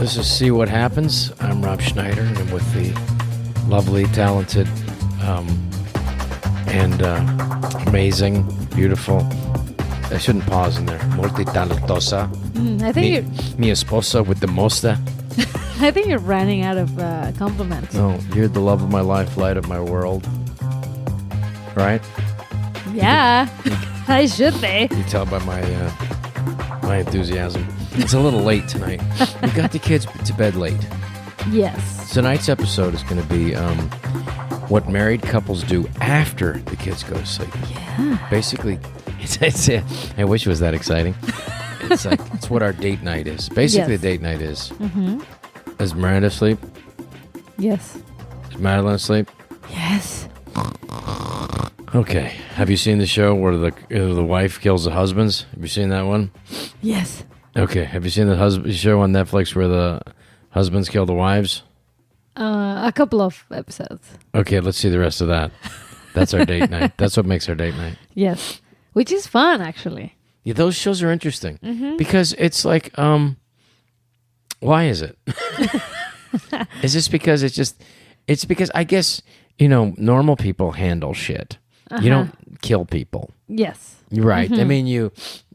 This is See What Happens. I'm Rob Schneider, and I'm with the lovely, talented, and amazing, beautiful. I shouldn't pause in there. Multi-talentosa. I think Mi esposa with the mosta. I think you're running out of compliments. No, you're the love of my life, light of my world. Right? Yeah, I should be. You tell by my enthusiasm. It's a little late tonight. We got the kids to bed late. Yes. Tonight's episode is going to be what married couples do after the kids go to sleep. Yeah. Basically, I wish it was that exciting. It's what our date night is. Basically, Yes. the date night is. Is Miranda asleep? Yes. Is Madeline asleep? Yes. Okay. Have you seen the show where the wife kills the husbands? Have you seen that one? Yes. Okay. Have you seen the show on Netflix where the husbands kill the wives? A couple of episodes. Okay, let's see the rest of that. That's our date night. That's what makes our date night. Yes. Which is fun, actually. Yeah, those shows are interesting because it's like, why is it? Is this because it's because I guess, normal people handle shit. You don't kill people. Yes. You're right. I mean, you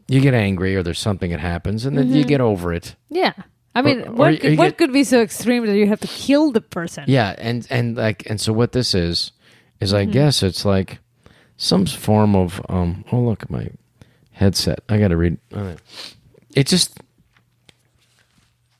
get angry or there's something that happens and then you get over it. Yeah. I mean, what could be so extreme that you have to kill the person? Yeah, and so what this is I guess it's like some form of oh, look at my headset. I got to read.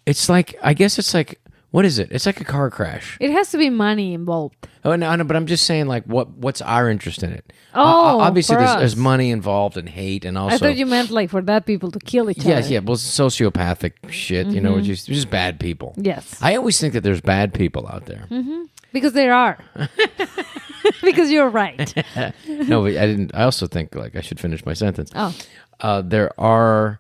It's like, I guess it's like, what is it? It's like a car crash. It has to be money involved. Oh, no, but I'm just saying, like, what's our interest in it? Oh, obviously, for there's us. money involved and hate, and also. I thought you meant like for that people to kill each other. Yeah, well, sociopathic shit, just bad people. Yes. I always think that there's bad people out there. Because there are. Because you're right. No, but I didn't. I also think, like, I should finish my sentence. Oh. There are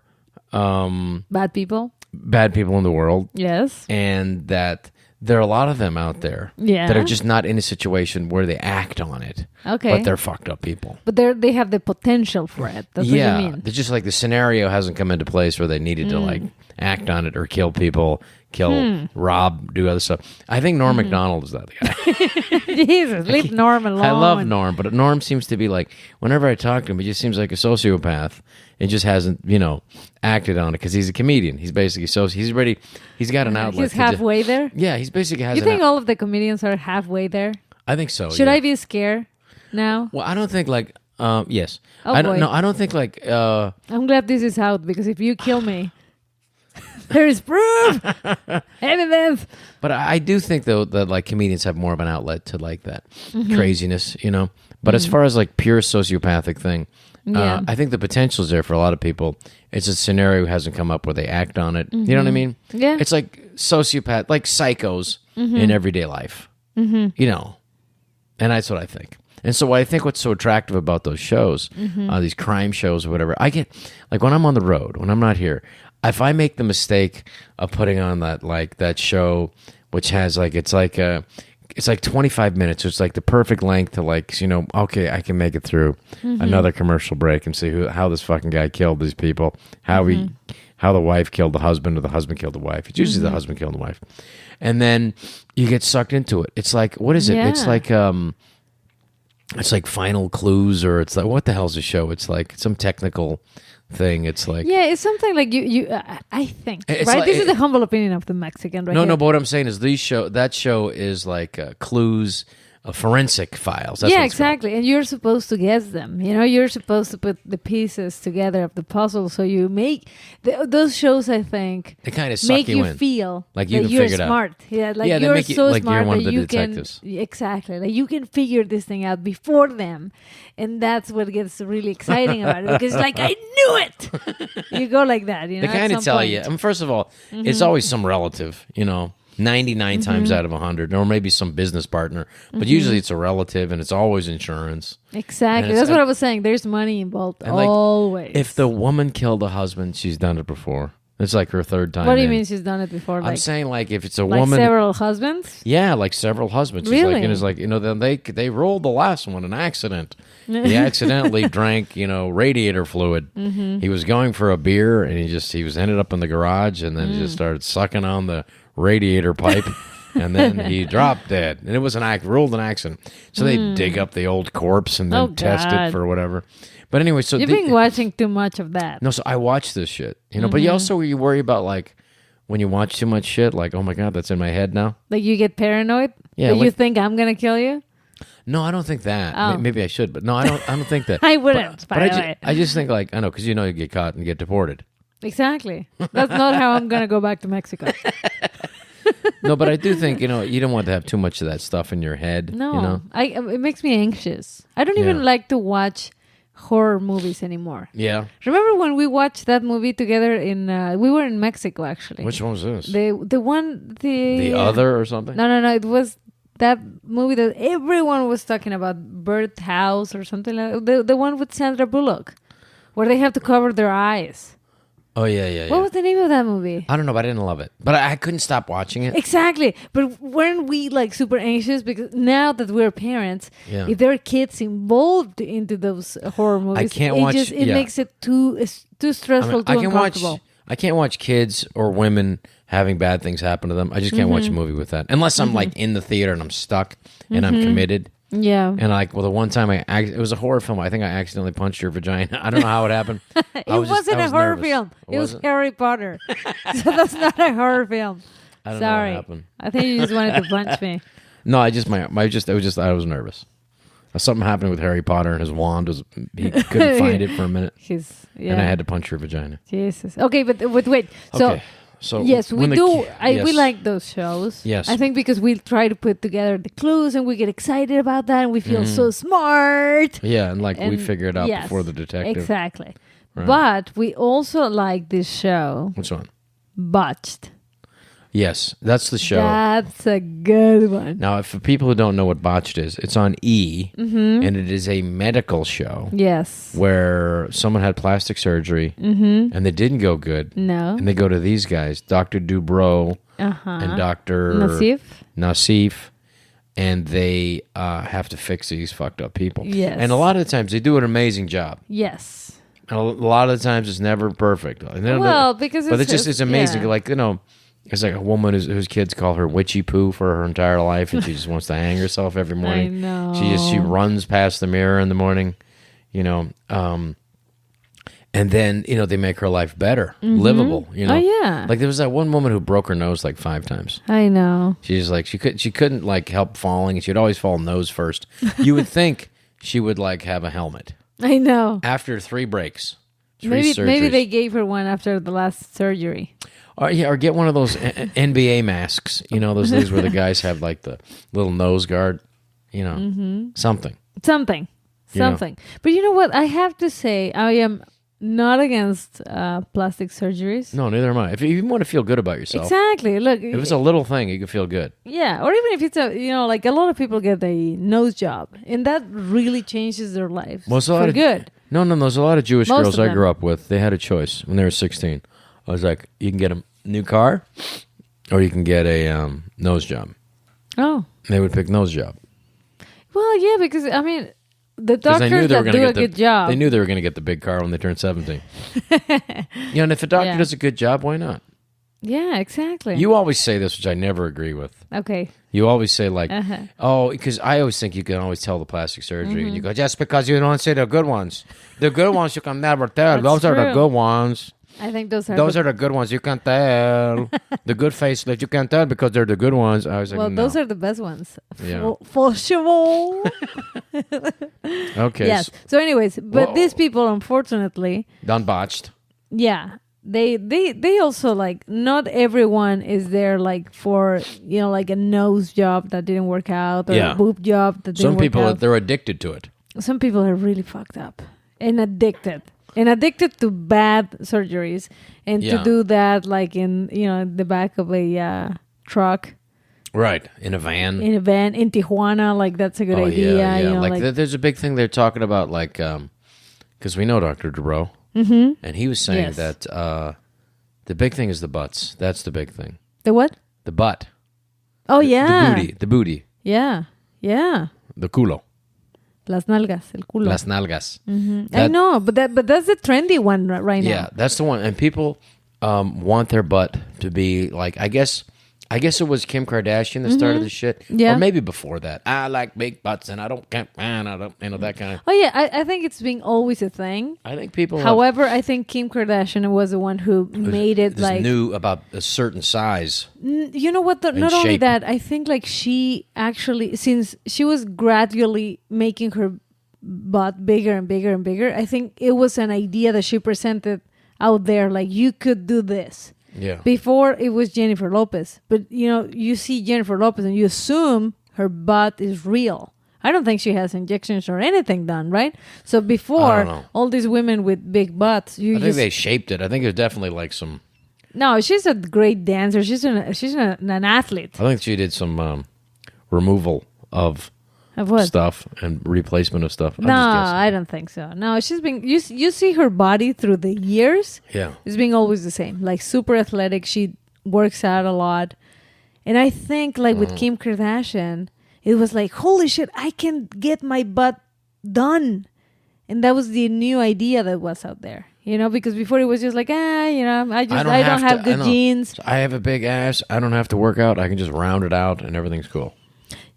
Bad people? bad people in the world, Yes. and that there are a lot of them out there Yeah. that are just not in a situation where they act on it. Okay. But they're fucked up people. But they have the potential for it. That's what you mean. They're just like the scenario hasn't come into place where they needed to like act on it or kill people, rob, do other stuff. I think Norm Macdonald is that guy. Jesus, leave Norm alone. I love Norm, but Norm seems to be like, whenever I talk to him, he just seems like a sociopath. It just hasn't, acted on it because he's a comedian. He's basically he's got an outlet. He's halfway there? Yeah, he's basically has You think all of the comedians are halfway there? I think so. Should yeah. I be scared now? Well, I don't think like, yes. Oh, I don't boy. know. I don't think like, I'm glad this is out because if you kill me, there is proof, evidence. But I do think though that like comedians have more of an outlet to like that craziness, But as far as like pure sociopathic thing, Yeah. I think the potential is there for a lot of people. It's a scenario hasn't come up where they act on it. You know what I mean? Yeah. It's like sociopath, like psychos in everyday life. And that's what I think. And so I think what's so attractive about those shows, these crime shows or whatever, I get like when I'm on the road, when I'm not here, if I make the mistake of putting on that show, which has like it's like 25 minutes. So it's like the perfect length to like, okay, I can make it through another commercial break and see how this fucking guy killed these people, how the wife killed the husband or the husband killed the wife. It's usually the husband killed the wife. And then you get sucked into it. It's like, what is it? Yeah. It's like Final Clues, or it's like, what the hell's the show? It's like some technical thing. It's like, Yeah, it's something like you I think, It's right? like- This is the humble opinion of the Mexican, right? no, here. but what I'm saying is that show is like Clues, forensic files. That's Yeah, what it's called. exactly. And you're supposed to guess them. You're supposed to put the pieces together of the puzzle. So you make those shows, I think, They kind of suck make you in. feel Like you that can you're figure it out. smart. Yeah, like Yeah, they you're make you- so like you're smart one of that the you detectives. can exactly like you can figure this thing out before them, and that's what gets really exciting about it because like I knew it. You go like that, They kind of tell you. I mean, first of all, it's always some relative, 99 times out of 100, or maybe some business partner. But usually it's a relative, and it's always insurance. Exactly. it's- That's what I was saying. There's money involved And, like, always. If the woman killed a husband, she's done it before. It's like her third time. what do you in. mean she's done it before? I'm Like, saying like if it's a like woman. several husbands? Yeah, like several husbands. She's Really? Like, and it's like, then they rolled the last one, an accident. He accidentally drank, radiator fluid. He was going for a beer, and he was ended up in the garage, and then he just started sucking on the radiator pipe. And then he dropped dead. And it was ruled an accident. So they dig up the old corpse and then test it for whatever. But anyway, so... You've been watching too much of that. No, so I watch this shit. But you worry about, like, when you watch too much shit, like, oh my God, that's in my head now. Like you get paranoid? Yeah. That you think I'm going to kill you? No, I don't think that. Oh. Maybe I should, but no, I don't think that. I wouldn't, by the way. I just think, like, I know, because you get caught and get deported. Exactly. That's not how I'm going to go back to Mexico. No, but I do think, you don't want to have too much of that stuff in your head. No. It makes me anxious. I don't even like to watch horror movies anymore. Yeah. Remember when we watched that movie together we were in Mexico, actually. Which one was this? The Other or something? No. It was that movie that everyone was talking about, Bird House or something like that. The one with Sandra Bullock, where they have to cover their eyes. Oh, yeah. What was the name of that movie? I don't know, but I didn't love it. But I couldn't stop watching it. Exactly. But weren't we like super anxious? Because now that we're parents, if there are kids involved into those horror movies, I can't watch... It makes it too stressful, too uncomfortable. I can't watch kids or women having bad things happen to them. I just can't watch a movie with that. Unless I'm like in the theater and I'm stuck and I'm committed. Yeah. And the one time it was a horror film. I think I accidentally punched her vagina. I don't know how it happened. It wasn't a horror film. It was Harry Potter. So that's not a horror film. I don't Sorry. know what happened. I think you just wanted to punch me. No, I was nervous. Something happened with Harry Potter and his wand he couldn't find it for a minute. And I had to punch her vagina. Jesus. Okay, but wait. So okay. So yes, we do. We like those shows. Yes. I think because we try to put together the clues and we get excited about that and we feel so smart. Yeah, and we figure it out before the detective. Exactly. Right. But we also like this show. Which one? Botched. Yes, that's the show. That's a good one. Now, for people who don't know what Botched is, it's on E, and it is a medical show. Yes. Where someone had plastic surgery, and they didn't go good. No. And they go to these guys, Dr. Dubrow and Dr. Nassif, and they have to fix these fucked up people. Yes. And a lot of the times, they do an amazing job. Yes. And a lot of the times, it's never perfect. Because it's amazing. Yeah. Like, it's like a woman whose kids call her witchy poo for her entire life, and she just wants to hang herself every morning. I know. She runs past the mirror in the morning, and then they make her life better, livable. Oh yeah. Like there was that one woman who broke her nose like 5 times. I know. She's like she couldn't like help falling, and she'd always fall nose first. You would think she would like have a helmet. I know. After 3 breaks. Maybe they gave her one after the last surgery. Or get one of those NBA masks, those things where the guys have like the little nose guard, something. But you know what? I have to say, I am not against plastic surgeries. No, neither am I. If you want to feel good about yourself. Exactly. Look, if it's a little thing, you can feel good. Yeah, or even if it's like a lot of people get a nose job, and that really changes their lives for good. No. There's a lot of Jewish girls I grew up with. They had a choice when they were 16. I was like, you can get a new car, or you can get a nose job. Oh. They would pick nose job. Well, yeah, because, the doctors that do a good job. They knew they were going to get the big car when they turned 17. And if a doctor does a good job, why not? Yeah, exactly. You always say this, which I never agree with. Okay. You always say like, because I always think you can always tell the plastic surgery. And you go, just because you don't say the good ones. The good ones you can never tell. Those are the good ones. I think those are the good ones. You can't tell. The good facelift, you can't tell because they're the good ones. I was like, no. Those are the best ones. Yeah. For sure. Okay. Yes. So anyways, but these people, unfortunately. Done botched. Yeah. They also like, not everyone is there like for, like a nose job that didn't work out or a boob job that didn't work out. Some people, they're addicted to it. Some people are really fucked up and addicted. And addicted to bad surgeries and to do that like in the back of a truck, right? In a van in Tijuana, like that's a good idea. Yeah. Like there's a big thing they're talking about, like because we know Dr. Dubrow, and he was saying that the big thing is the butts. That's the big thing. The what? The butt. Oh yeah. The booty. Yeah. The culo. Las nalgas, el culo. Las nalgas. I know, but that's the trendy one right now. Yeah, that's the one. And people want their butt to be like, I guess I guess it was Kim Kardashian that started the shit. Yeah. Or maybe before that. I like big butts and I don't, that kind of. Oh, yeah. I think it's been always a thing. I think people However, I think Kim Kardashian was the one who made it like... knew about a certain size. You know what? Not only that, I think like she actually, since she was gradually making her butt bigger and bigger and bigger, I think it was an idea that she presented out there, like you could do this. Yeah. Before it was Jennifer Lopez, but you see Jennifer Lopez and you assume her butt is real. I don't think she has injections or anything done, right? So before, all these women with big butts, I think they shaped it. I think there's definitely like some. No, she's a great dancer. She's an athlete. I think she did some removal of what? Stuff and replacement of stuff. No, I don't think so. No, she's been. You see her body through the years. Yeah, it's been always the same. Like super athletic. She works out a lot, and I think like with Kim Kardashian, it was like, holy shit, I can get my butt done, and that was the new idea that was out there. Because before it was just like, I don't have good genes. I have a big ass. I don't have to work out. I can just round it out, and everything's cool.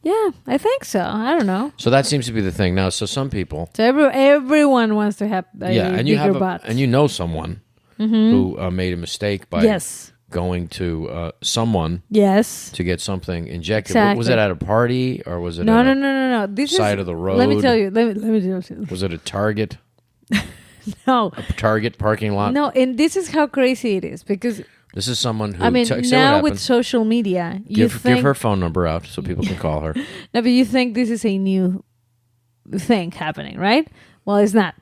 Yeah, I think so. I don't know. So that seems to be the thing now. So some people... So everyone wants to have a bigger butt. And you know someone who made a mistake by going to someone to get something injected. Exactly. Was it at a party or was it No. This side of the road? Let me tell you. Let me tell you. Was it a Target? No. A Target parking lot? No, and this is how crazy it is because... This is someone who... now with social media... Give her phone number out so people can call her. No, but you think this is a new thing happening, right? Well, it's not.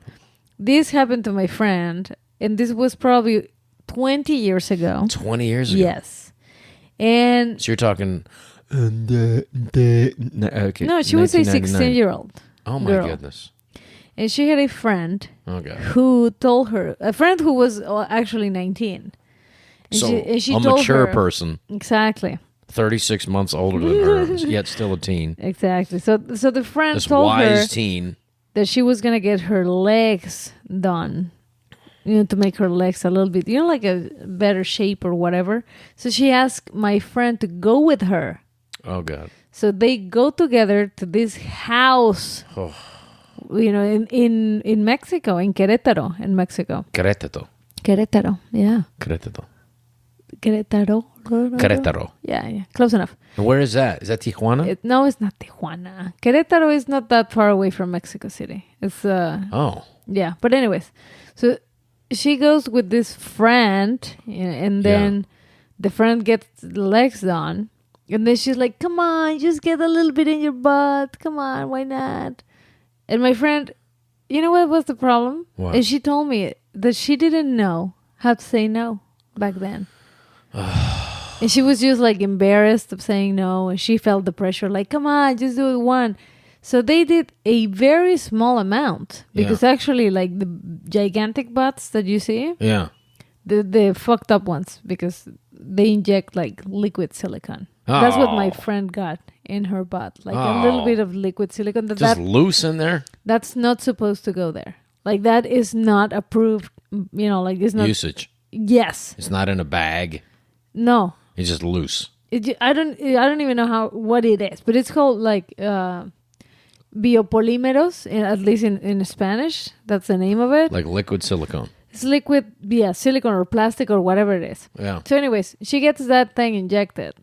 This happened to my friend, and this was probably 20 years ago. 20 years ago? Yes. And... So you're talking... Okay. No, she was a 16-year-old Oh, my girl. goodness. And she had a friend who told her... A friend who was actually 19. And she a told mature her, person. Exactly. 36 months older than her, yet still a teen. Exactly. So the friend this told wise her teen. that she was going to get her legs done, to make her legs a little bit, like a better shape or whatever. So she asked my friend to go with her. Oh, God. So they go together to this house, in Mexico, in Querétaro, in Mexico. Querétaro, yeah. Querétaro. Yeah. Close enough. And where is that? Is that Tijuana? No, it's not Tijuana. Querétaro is not that far away from Mexico City. It's yeah. But anyways, so she goes with this friend, and then the friend gets the legs done, and then she's like, "Come on, just get a little bit in your butt. Come on, why not?" And my friend, you know what was the problem? What? And she told me that she didn't know how to say no back then. And she was just like embarrassed of saying no, and she felt the pressure like, come on, just do it one. So they did a very small amount because actually like the gigantic butts that you see, the fucked up ones, because they inject like liquid silicone. That's what my friend got in her butt, like a little bit of liquid silicone. Just loose in there? That's not supposed to go there. Like that is not approved, like it's not... Usage. Yes. It's not in a bag. No. It's just loose. I don't even know what it is, but it's called like biopolímeros, at least in Spanish. That's the name of it. Like liquid silicone. It's liquid, silicone or plastic or whatever it is. Yeah. So anyways, she gets that thing injected.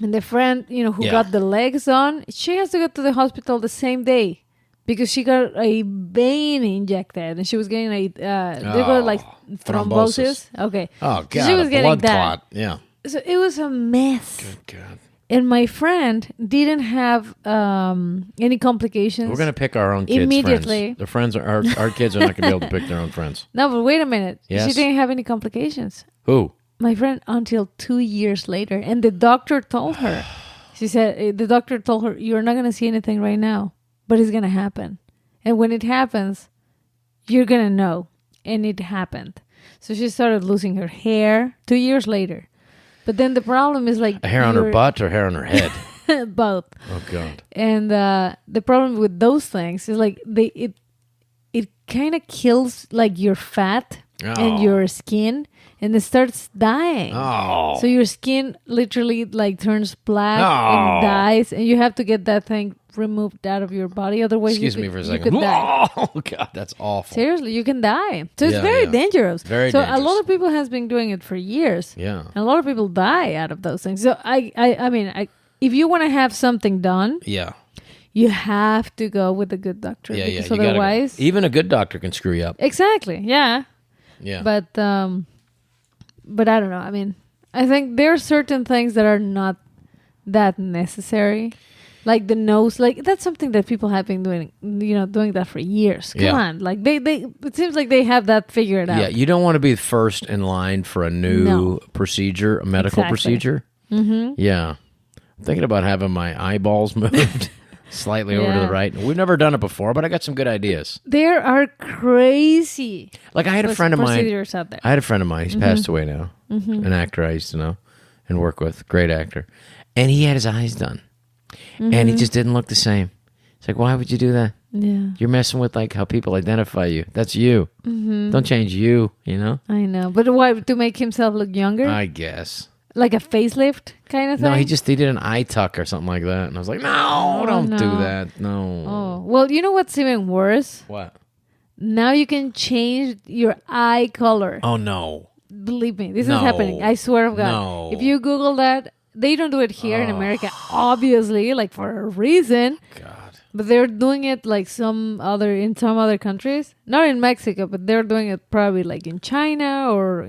And the friend, who got the legs on, she has to go to the hospital the same day because she got a vein injected and she was getting they got like thrombosis. Okay. Oh, God. So she was getting blood that. clot. Yeah. So it was a mess. Good God. And my friend didn't have any complications. We're going to pick our own kids' immediately. friends. Their friends are our kids are not going to be able to pick their own friends. No, but wait a minute. Yes? She didn't have any complications. Who? My friend, until 2 years later. And the doctor told her. She said, the doctor told her, you're not going to see anything right now, but it's going to happen. And when it happens, you're going to know. And it happened. So she started losing her hair 2 years later. But then the problem is like... A hair on her butt or hair on her head? Both. Oh, God. And the problem with those things is like it kind of kills like your fat and your skin, and it starts dying. So your skin literally like turns black and dies, and you have to get that thing removed out of your body. Otherwise, Excuse me for a you second. could die. Oh God, that's awful. Seriously, you can die. So it's very dangerous. Very so dangerous. a lot of people has been doing it for years. Yeah. And a lot of people die out of those things. So I mean, if you want to have something done, you have to go with a good doctor. Yeah, because you otherwise, gotta go. Even a good doctor can screw you up. exactly. Yeah. Yeah. But I don't know. I mean, I think there are certain things that are not that necessary. Like the nose, like that's something that people have been doing, doing that for years. Come on. Like they it seems like they have that figured out. Yeah, you don't want to be first in line for a new procedure, a medical procedure. Mm-hmm. Yeah. I'm thinking about having my eyeballs moved slightly over to the right. We've never done it before, but I got some good ideas. There are crazy Like I had a friend of mine. procedures out there. I had a friend of mine. He's passed away now. An actor I used to know and work with. Great actor. And he had his eyes done. And he just didn't look the same. It's like, why would you do that? Yeah. You're messing with like how people identify you. That's you. Don't change you, I know. But why? To make himself look younger? I guess. Like a facelift kind of thing? No, he did an eye tuck or something like that. And I was like, no, don't do that. No. Oh. Well, you know what's even worse? What? Now you can change your eye color. Oh, no. Believe me, this is happening. I swear to God. No. If you Google that, they don't do it here in America, obviously, like for a reason. God. But they're doing it like in some other countries. Not in Mexico, but they're doing it probably like in China or,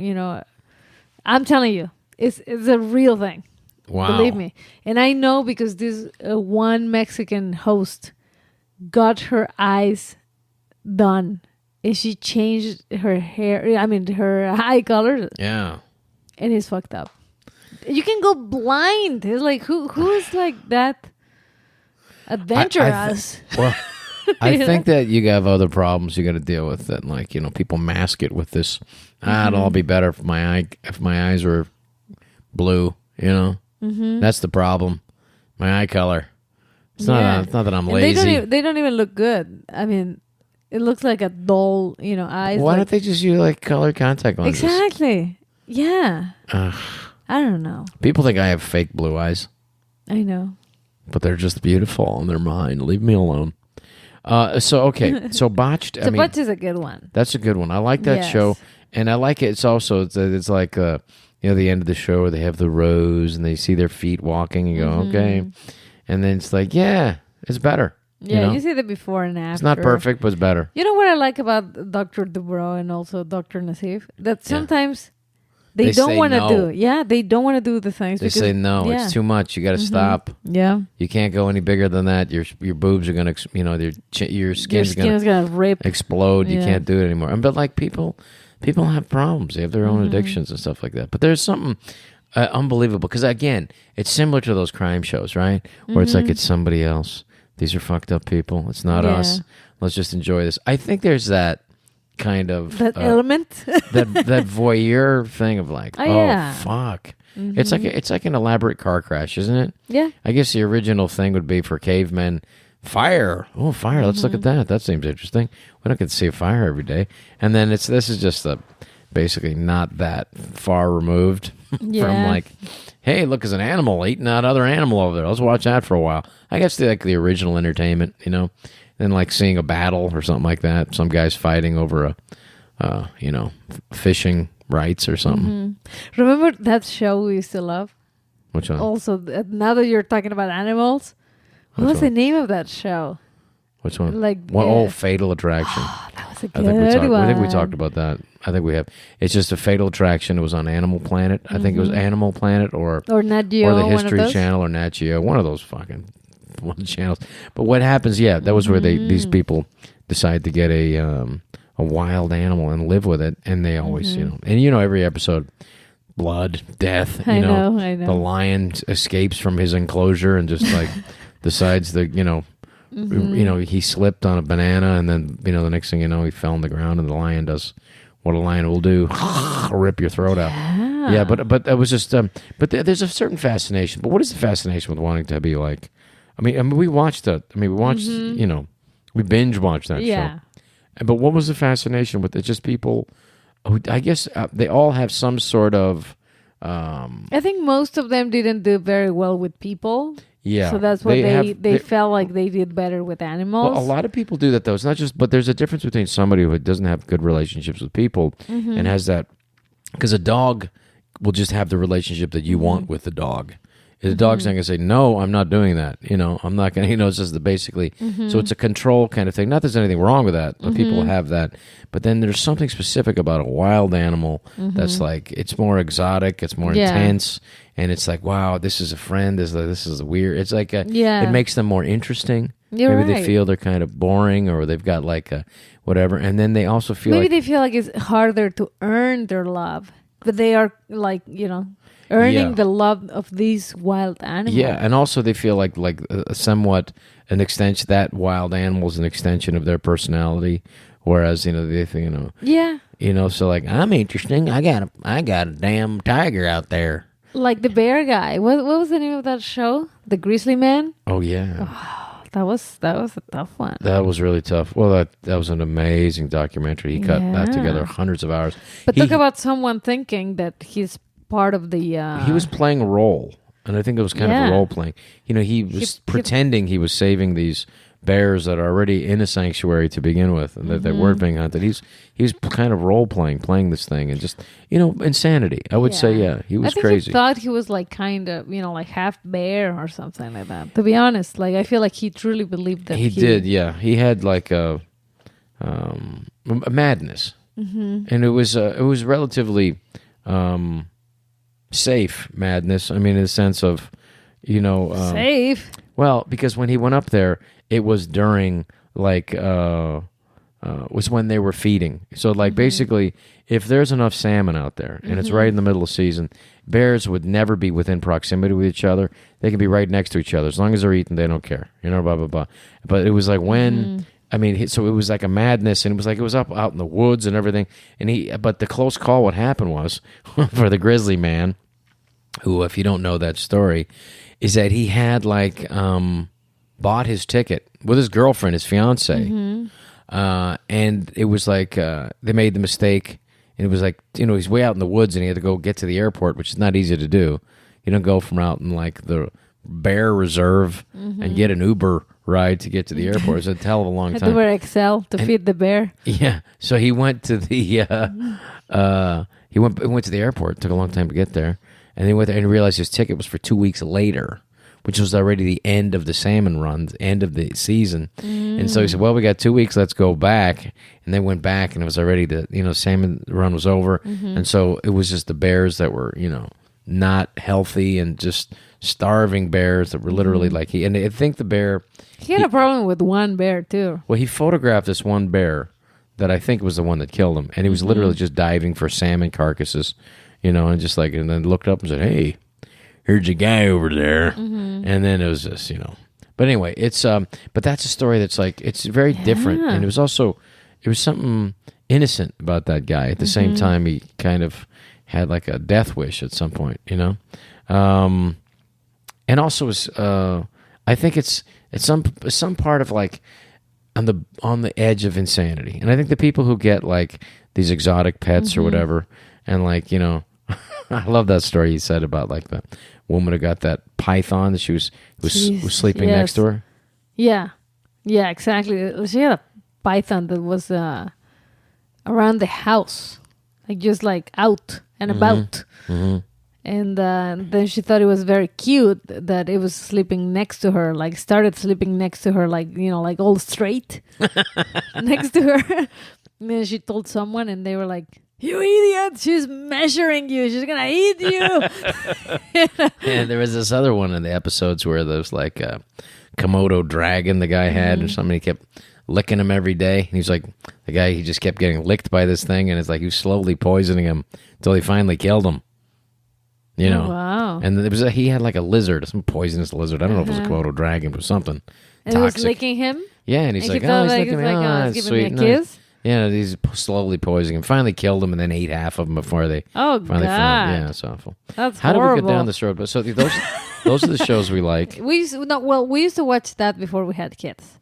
I'm telling you, it's a real thing. Wow. Believe me. And I know because this one Mexican host got her eyes done. And she changed her her eye color. Yeah. And it's fucked up. You can go blind. It's like, who is like that adventurous? I think that you have other problems you got to deal with that. Like, people mask it with this. It'll all be better if my eyes were blue, That's the problem. My eye color. It's not that I'm lazy. They don't even look good. I mean, it looks like a dull, eyes. Why don't they just use like colored contact lenses? Exactly. Yeah. I don't know. People think I have fake blue eyes. I know. But they're just beautiful and they're mine. Leave me alone. So Botched. Botched is a good one. That's a good one. I like that show. And I like it. It's also, it's like, the end of the show where they have the rows and they see their feet walking and you go, okay. And then it's like, yeah, it's better. Yeah, you see the before and after. It's not perfect, but it's better. You know what I like about Dr. Dubrow and also Dr. Nassif? That sometimes they don't want to do. Yeah, they don't want to do the things. They say no, it's too much. You got to stop. Yeah. You can't go any bigger than that. Your boobs are going to, your skin is going to rip. Explode. You can't do it anymore. But like people have problems. They have their own addictions and stuff like that. But there's something unbelievable because, again, it's similar to those crime shows, right? Where it's like it's somebody else. These are fucked up people. It's not us. Let's just enjoy this. I think there's that kind of... That element? that voyeur thing of like, fuck. It's like an elaborate car crash, isn't it? Yeah. I guess the original thing would be for cavemen, fire. Oh, fire. Let's look at that. That seems interesting. We don't get to see a fire every day. And then this is just basically not that far removed from like, hey, look, there's an animal eating that other animal over there. Let's watch that for a while. I guess the original entertainment, then like seeing a battle or something like that. Some guys fighting over fishing rights or something. Remember that show we used to love? Which one? Also, now that you're talking about animals, what was the name of that show? Which one? Like Fatal Attraction. That was a good one. I think we talked about that. I think we have. It's just a Fatal Attraction. It was on Animal Planet. I think it was Animal Planet or Nat Geo, or the History Channel or Nat Geo. One of those fucking channels. But what happens? Yeah, that was where these people decide to get a wild animal and live with it, and they always and every episode. Blood, death. I know. The lion escapes from his enclosure and just like decides that he slipped on a banana, and then the next thing you know, he fell on the ground, and the lion does what a lion will do: rip your throat out. Yeah, but that was just. But there's a certain fascination. But what is the fascination with wanting to be like? I mean, we watched that. I mean, we watched. We binge watched that show. But what was the fascination with it? Just people I guess they all have some sort of. I think most of them didn't do very well with people. Yeah. So that's why they felt like they did better with animals. Well, a lot of people do that, though. It's not just, but there's a difference between somebody who doesn't have good relationships with people and has that, because a dog will just have the relationship that you want with the dog. The dog's not going to say, no, I'm not doing that. I'm not going to, it's just basically, so it's a control kind of thing. Not that there's anything wrong with that, but people have that. But then there's something specific about a wild animal that's like, it's more exotic, it's more intense, and it's like, wow, this is a friend, this is a weird, it's like, it makes them more interesting. Maybe they feel they're kind of boring, or they've got like a whatever, and then they also feel maybe they feel like it's harder to earn their love, but they are like, earning the love of these wild animals. Yeah, and also they feel like somewhat an extension, that wild animal is an extension of their personality, whereas they think so like, I'm interesting. I got a damn tiger out there. Like the bear guy. What was the name of that show? The Grizzly Man. Oh yeah. Oh, that was a tough one. That was really tough. Well, that was an amazing documentary. He cut that together hundreds of hours. But talk about someone thinking that he's part of the he was playing a role, and I think it was kind of a role playing. He was pretending he was saving these bears that are already in a sanctuary to begin with, and that they weren't being hunted. He was kind of role playing this thing, and just insanity. I would say he was crazy. He thought he was like kind of like half bear or something like that. To be honest, like I feel like he truly believed that he did. Yeah, he had like a madness, and it was relatively safe madness. I mean, in the sense of, safe. Well, because when he went up there, it was during like was when they were feeding. So like basically, if there's enough salmon out there and it's right in the middle of season, bears would never be within proximity with each other. They can be right next to each other as long as they're eating. They don't care. Blah blah blah. But it was like when. I mean, so it was like a madness, and it was up out in the woods and everything. But the close call, what happened was, for the grizzly man, who, if you don't know that story, is that he had like bought his ticket with his girlfriend, his fiance, and it was like they made the mistake, and it was like he's way out in the woods, and he had to go get to the airport, which is not easy to do. You don't go from out in like the bear reserve and get an Uber ride to get to the airport. It's a hell of a long time. Had to wear XL to feed the bear. Yeah, so he went to the he went to the airport. It took a long time to get there, and he went there and realized his ticket was for 2 weeks later, which was already the end of the salmon run, end of the season. And so he said, "Well, we got 2 weeks. Let's go back." And they went back, and it was already the salmon run was over, and so it was just the bears that were not healthy and just starving bears that were literally like and I think the bear. He had a problem with one bear too. Well, he photographed this one bear that I think was the one that killed him, and he was literally just diving for salmon carcasses, and just like, and then looked up and said, "Hey, here's a guy over there," and then it was just, But anyway, it's but that's a story that's like it's very different, and it was something innocent about that guy. At the same time, he kind of had like a death wish at some point, and also was I think it's some part of like on the edge of insanity. And I think the people who get like these exotic pets or whatever, and like I love that story you said about like the woman who got that python that she was sleeping next to her. Yeah, exactly. She had a python that was around the house, like just like out and about. And then she thought it was very cute that it was sleeping next to her, like started sleeping next to her, like, like all straight next to her. And then she told someone and they were like, "You idiot, she's measuring you. She's going to eat you." And there was this other one in the episodes where there was like a Komodo dragon the guy had or something. He kept licking him every day. And he's like, the guy, he just kept getting licked by this thing. And it's like he was slowly poisoning him until he finally killed him. Wow. And he had like a lizard, some poisonous lizard. I don't know if it was a Komodo dragon, but something and toxic. It was licking him? Yeah, and he's like, "Oh, he's licking me. Oh, he's sweet." giving me a kiss? Yeah, he's slowly poisoning him. Finally killed him and then ate half of him before they finally found him. Yeah, it's awful. That's How horrible. did we get down this road? But so those are the shows we like. We used to watch that before we had kids.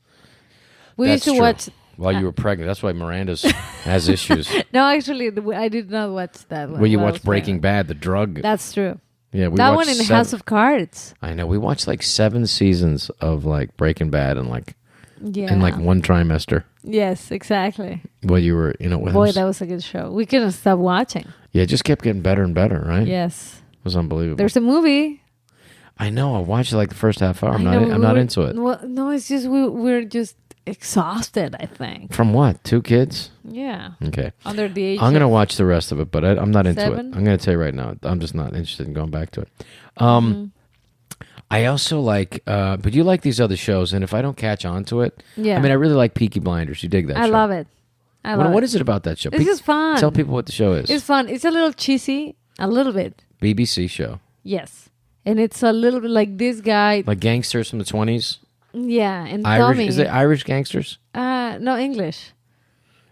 We used to watch while you were pregnant. That's why Miranda's has issues. No, actually, I did not watch that one. Well, you while I watched was Breaking pregnant. Bad, the drug. That's true. Yeah, That one in House of Cards. I know. We watched like 7 seasons of like Breaking Bad in like Yeah. one trimester. Yes, exactly. Well, you were, with Boy, us. that was a good show. We couldn't stop watching. Yeah, it just kept getting better and better, right? Yes. It was unbelievable. There's a movie. I know. I watched like the first half hour. I'm we not were- into it. Well, no, it's just we're just exhausted, I think. From what? 2 kids? Yeah. Okay. Under the age I'm going to of watch the rest of it, but I'm not into 7? it. I'm going to tell you right now. I'm just not interested in going back to it. Mm-hmm. I also like, but you like these other shows, and if I don't catch on to it, Yeah. I mean, I really like Peaky Blinders. You dig that show? I love it. What is it about that show? It's just fun. Tell people what the show is. It's fun. It's a little cheesy, a little bit. BBC show. Yes. And it's a little bit like this guy. Like gangsters from the 20s? Yeah. And Irish? Tommy. Is it Irish gangsters? No, English.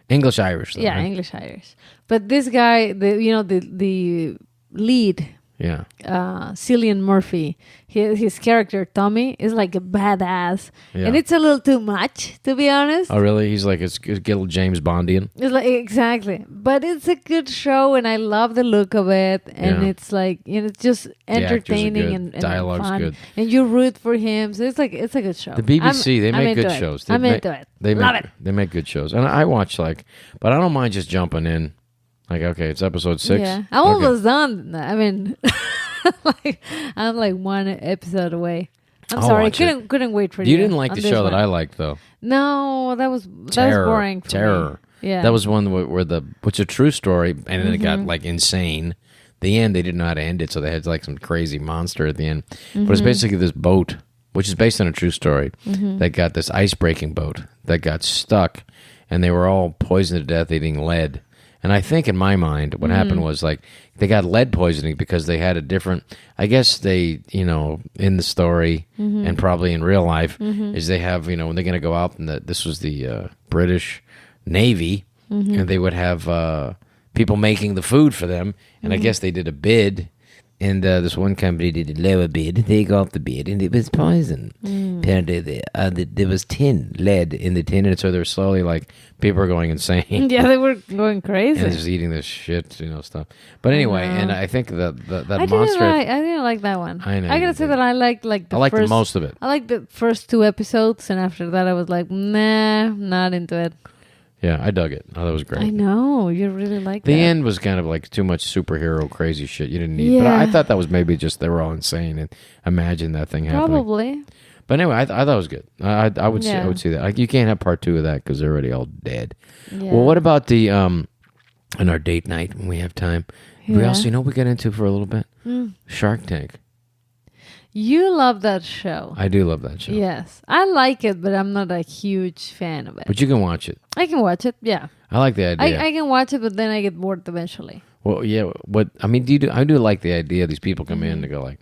English-Irish, though, Yeah, right? English-Irish. But this guy, the lead, Yeah. Cillian Murphy, his character Tommy is like a badass, Yeah. and it's a little too much, to be honest. Oh, really? He's like a little James Bondian? It's like exactly, but it's a good show, and I love the look of it, and Yeah. it's like it's just actors are entertaining good. and Dialogue's fun. good. And you root for him, so it's a good show. The BBC, they I'm make good into it. shows. I'm into it. They Love make, it. They make good shows. And I watch but I don't mind just jumping in. Like, okay, it's episode 6. Yeah, I'm Okay. almost done. I mean, I'm like 1 episode away. I'm I'll sorry, watch it. couldn't wait for you. You didn't like on the this show that one. I liked, though. No, that was Terror. boring. For Terror. Me. Yeah, That was one where which is a true story, and then it Mm-hmm. got like insane. The end, they didn't know how to end it, so they had like some crazy monster at the end. Mm-hmm. But it's basically this boat, which is based on a true story, that got this ice breaking boat that got stuck, and they were all poisoned to death eating lead. And I think in my mind, what happened was like they got lead poisoning because they had a different. I guess they, in the story and probably in real life, is they have, when they're going to go out, and this was the British Navy, and they would have people making the food for them. And I guess they did a bid, and this one company did a lower bid. They got the bid, and it was poison. Apparently, there was lead in the tin, and so they're slowly like people are going insane. Yeah, they were going crazy. And just eating this shit, stuff. But anyway, and I think that I monster. didn't like that one. I know I you gotta say didn't. that I liked like the I liked first, the most of it. I liked the first 2 episodes, and after that, I was like, nah, not into it. Yeah, I dug it. Oh, that was great. I know you really like The that. end was kind of like too much superhero crazy shit you didn't need. But Yeah. I thought that was maybe just they were all insane and imagine that thing happening. Probably. But anyway, I thought it was good. I would Yeah. see that. Like, you can't have part 2 of that because they're already all dead. Yeah. Well, what about the on our date night when we have time? We Yeah. also, we get into for a little bit Mm. Shark Tank. You love that show. I do love that show. Yes, I like it, but I'm not a huge fan of it. But you can watch it. I can watch it. Yeah, I like the idea. I can watch it, but then I get bored eventually. Well, yeah. What I mean, I do like the idea. These people come in to go like,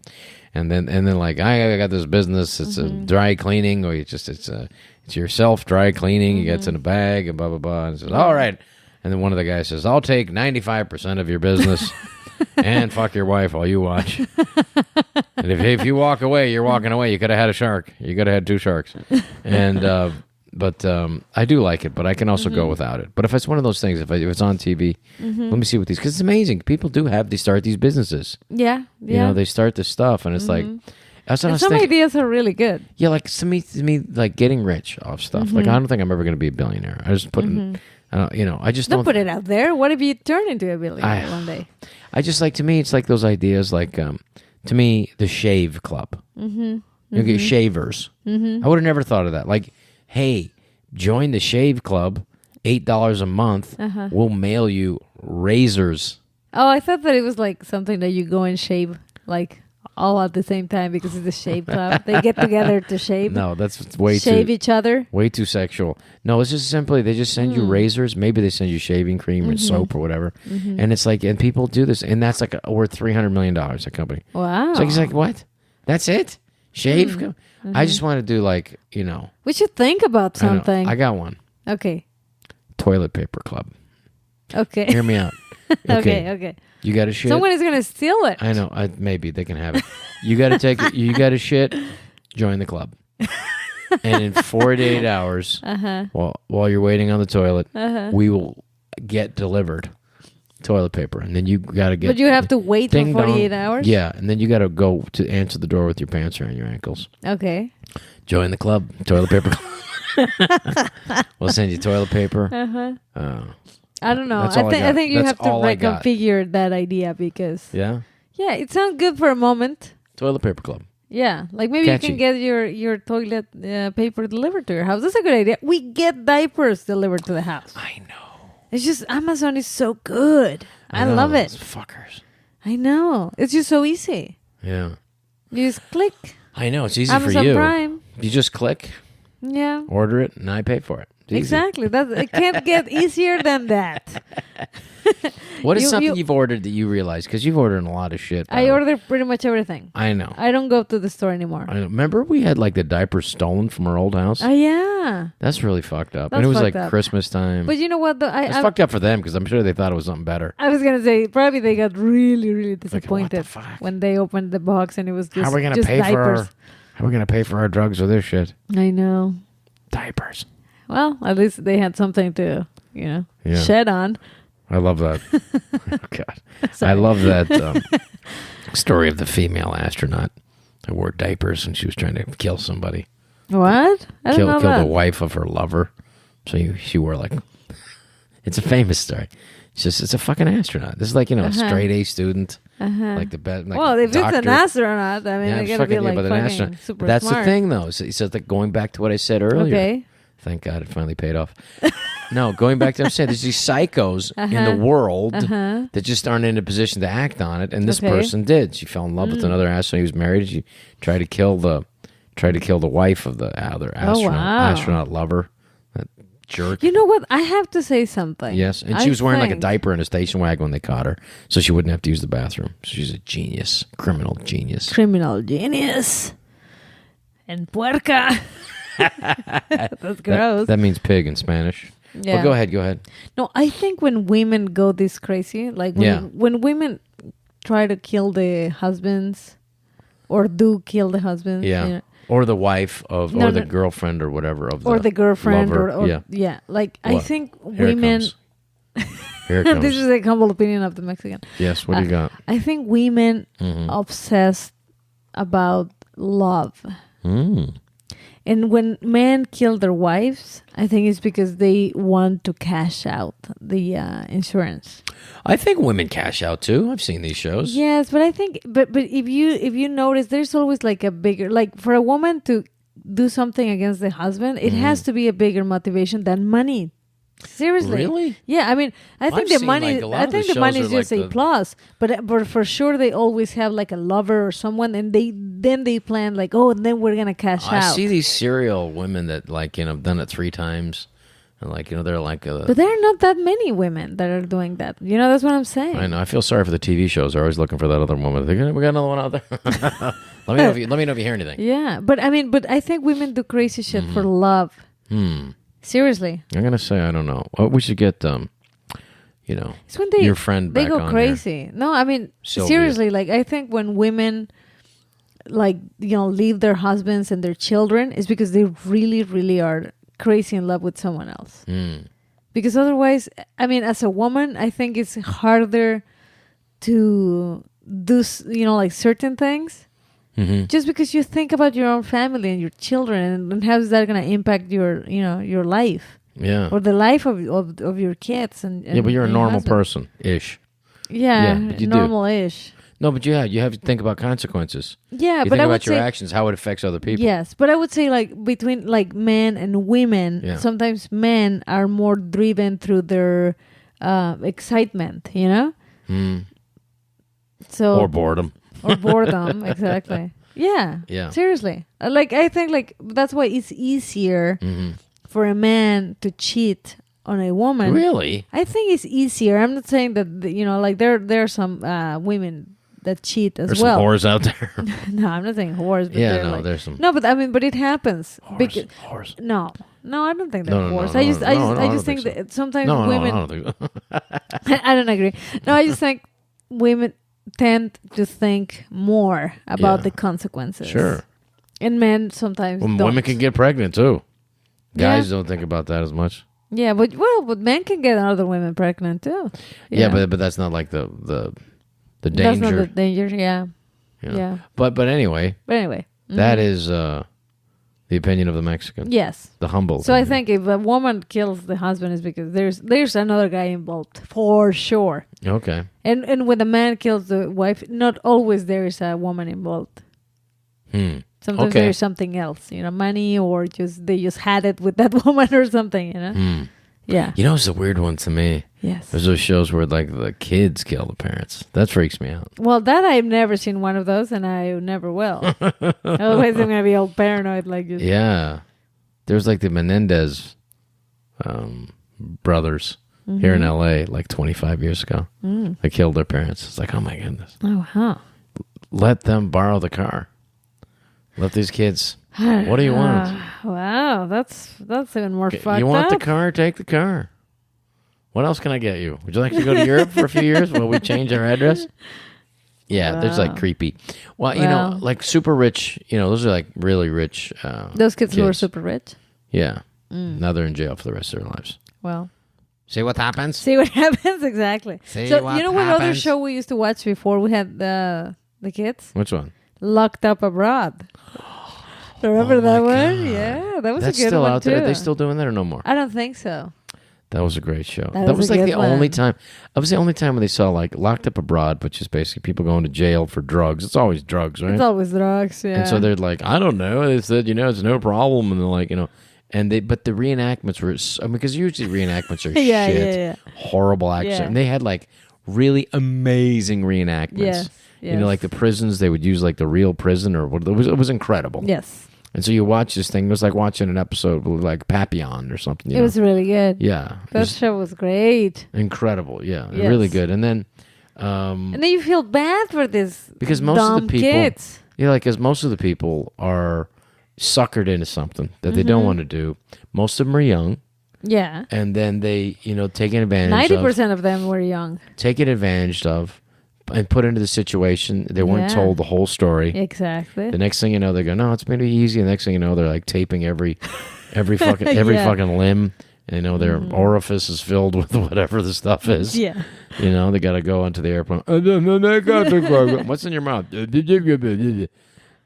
and then like I got this business. It's a dry cleaning, or it's yourself dry cleaning. You get in a bag and blah blah blah. And it says, all right. And then one of the guys says, I'll take 95% of your business and fuck your wife while you watch. And if you walk away, you're walking away. You could have had a shark. You could have had 2 sharks. And but I do like it, but I can also go without it. But if it's one of those things, if it's on TV, let me see what because it's amazing. People do they start these businesses. Yeah, yeah. They start this stuff, and it's like that's what I and was some thinking. ideas are really good. Yeah, like to me, like getting rich off stuff. Like I don't think I'm ever going to be a billionaire. I just put, I just Don't don't. put it out there. What if you turn into a billionaire one day? I just like to me, it's like those ideas. Like to me, the Shave Club. Okay, shavers. I would have never thought of that. Like, hey, join the Shave Club. $8 a month. We'll mail you razors. Oh, I thought that it was like something that you go and shave like all at the same time because it's the shave club. They get together to shave. No, that's way shave too each other. way too sexual. No, it's just simply they just send you razors. Maybe they send you shaving cream and soap or whatever. And it's like, and people do this, and that's like worth $300 million. A company. Wow. So he's like, what? That's it? Shave? I just want to do like we should think about I know. something. I got one. Okay. Toilet paper club. Okay. Hear me out. Okay. You got to shit. Someone is gonna steal it. I know. Maybe they can have it. You got to take it. You got to shit. Join the club. And in 48 hours, while you're waiting on the toilet, we will get delivered toilet paper. And then you got to get... But you have to wait for 48 dong. hours? Yeah. And then you got to go to answer the door with your pants around your ankles. Okay. Join the club. Toilet paper. We'll send you toilet paper. I don't know. I think you have to reconfigure that idea because... Yeah? Yeah, it sounds good for a moment. Toilet paper club. Yeah, like maybe Catchy. you can get your toilet paper delivered to your house. That's a good idea. We get diapers delivered to the house. I know. It's just Amazon is so good. I love it. Those fuckers. I know. It's just so easy. Yeah. You just click. I know. It's easy Amazon for you. Prime. You just click, Yeah. order it, and I pay for it. It's easy. Exactly. It can't get easier than that. What is something you've ordered that you realize? Because you've ordered a lot of shit. I order pretty much everything. I know. I don't go to the store anymore. I know. Remember we had like the diapers stolen from our old house? Oh, yeah. That's really fucked up. That's And it was fucked like up. Christmas time. But you know what? Though? It's fucked up for them because I'm sure they thought it was something better. I was going to say, probably they got really, really Like, what disappointed the fuck? when they opened the box and it was just, How are we gonna just pay diapers. How are we gonna pay for our drugs with this shit? I know. Diapers. Well, at least they had something to, shed on. I love that. Oh, God. I love that story of the female astronaut who wore diapers when she was trying to kill somebody. What? I don't know Kill that. the wife of her lover. So she wore like... It's a famous story. It's a fucking astronaut. This is like, a straight A student. Like the best. Like Well, if doctor. it's an astronaut, I mean, Yeah, they're going to be like but an fucking astronaut. super But that's smart. the thing, though. So like going back to what I said earlier. Okay. Thank God it finally paid off. No, going back to what I'm saying, there's these psychos in the world that just aren't in a position to act on it, and this person did. She fell in love with another astronaut. He was married. She tried to kill the wife of the other astronaut lover. That jerk. You know what? I have to say something. Yes, and she was wearing like a diaper in a station wagon when they caught her, so she wouldn't have to use the bathroom. So she's a genius, criminal genius. Criminal genius. And puerca. That's gross. That means pig in Spanish. Yeah. Well, go ahead. No, I think when women go this crazy, like when women try to kill the husbands or do kill the husbands. Yeah. Or the wife of, or the girlfriend or whatever of the or the girlfriend lover. or like What? I think Here it women. comes. Here it comes. This is a humble opinion of the Mexican. Yes, what do you got? I think women obsessed about love. And when men kill their wives, I think it's because they want to cash out the insurance. I think women cash out too. I've seen these shows. Yes, but I think, but if you notice, there's always like a bigger, like for a woman to do something against the husband, it has to be a bigger motivation than money. Seriously, Really? Yeah, I mean, I think the money. I think the money is just a plus, but for sure they always have like a lover or someone, and they plan like, oh, and then we're gonna cash out. I see these serial women that like done it 3 times, and like they're like. But there are not that many women that are doing that. That's what I'm saying. I know. I feel sorry for the TV shows. They're always looking for that other woman. We got another one out there. Let me know if you hear anything. Yeah, but I think women do crazy shit for love. Seriously. I'm gonna say I don't know. We should get It's when your friend they back go on crazy. No, I mean Sylvia. seriously. Like I think when women like leave their husbands and their children, is because they really, really are crazy in love with someone else. Because otherwise, I mean, as a woman, I think it's harder to do like certain things. Just because you think about your own family and your children, and how is that going to impact your life? Yeah. Or the life of your kids and But you're a normal husband. person ish. Yeah, but you do. normal-ish. No, but you have to think about consequences. Yeah, You but think I would about your say actions, how it affects other people. yes, but I would say like between like men and women, sometimes men are more driven through their excitement, So Or boredom. or boredom, exactly. Yeah. Yeah. Seriously. Like I think like that's why it's easier for a man to cheat on a woman. Really? I think it's easier. I'm not saying that like there are some women that cheat as There's well. some whores out there. No, I'm not saying whores. But Yeah, they're no, like, there's some- No, but I mean, but it happens. Whores. No, I don't think they're No, whores. no, I just don't think think so. that sometimes No, women. I don't think so. I don't agree. No, I just think women tend to think more about the consequences. Sure. And men sometimes Well, don't. women can get pregnant too. Guys Yeah. don't think about that as much. Yeah, but men can get other women pregnant too. Yeah, but that's not like the danger. That's not the danger. Yeah. you know. Yeah. But anyway, But anyway. that is the opinion of the Mexican. Yes. The humble. So I opinion. think if a woman kills the husband, is because there's another guy involved for sure. Okay. And when the man kills the wife, not always there is a woman involved. Sometimes Okay. there's something else, money, or they just had it with that woman or something, Yeah. You know, it's a weird one to me. Yes. There's those shows where like the kids kill the parents. That freaks me out. Well, that I've never seen one of those, and I never will. Otherwise, I'm gonna be all paranoid, like just. Yeah. There's like the Menendez brothers here in LA like 25 years ago. They killed their parents. It's like, oh my goodness. Oh, huh. Let them borrow the car. Let these kids. What do you want? Wow, that's even more fucked You want up. the car? Take the car. What else can I get you? Would you like to go to Europe for a few years while we change our address? Yeah, there's like Wow. creepy. Well, you know, Wow. like super rich, those are like really rich. Those kids who are super rich. Yeah. Now they're in jail for the rest of their lives. Well, See what happens? see what happens exactly. See So what you know what other happens? show we used to watch before we had the kids? Which one? Locked Up Abroad. Remember Oh that my one? God. Yeah, that was That's a good still one out too. there. Are they still doing that or no more? I don't think so. That was a great show. That That was was a like good the only one. time. That was the only time when they saw like Locked Up Abroad, which is basically people going to jail for drugs. It's always drugs, right? It's always drugs. Yeah. And so they're like, I don't know. They said, it's no problem. And they're like, but the reenactments were, because usually reenactments are Yeah, shit, yeah. horrible actions. Yeah. And they had like really amazing reenactments. Yes, yes. Like the prisons, they would use like the real prison or what. It was incredible. Yes. And so you watch this thing. It was like watching an episode with like Papillon or something. It was really good. Yeah. It That was show was great. incredible. Yeah. Yes. Really good. And then, And then you feel bad for this because most dumb of the people, kids. because most of the people are suckered into something that they don't want to do. Most of them are young. Yeah. And then they, taking advantage 90% of them were young. taken advantage of and put into the situation. They weren't Yeah. told the whole story. Exactly. The next thing you know, they go, no, it's going to be easy. The next thing you know, they're like taping every fucking Yeah. fucking limb. And, their orifice is filled with whatever the stuff is. Yeah. They got to go onto the airplane. What's in your mouth?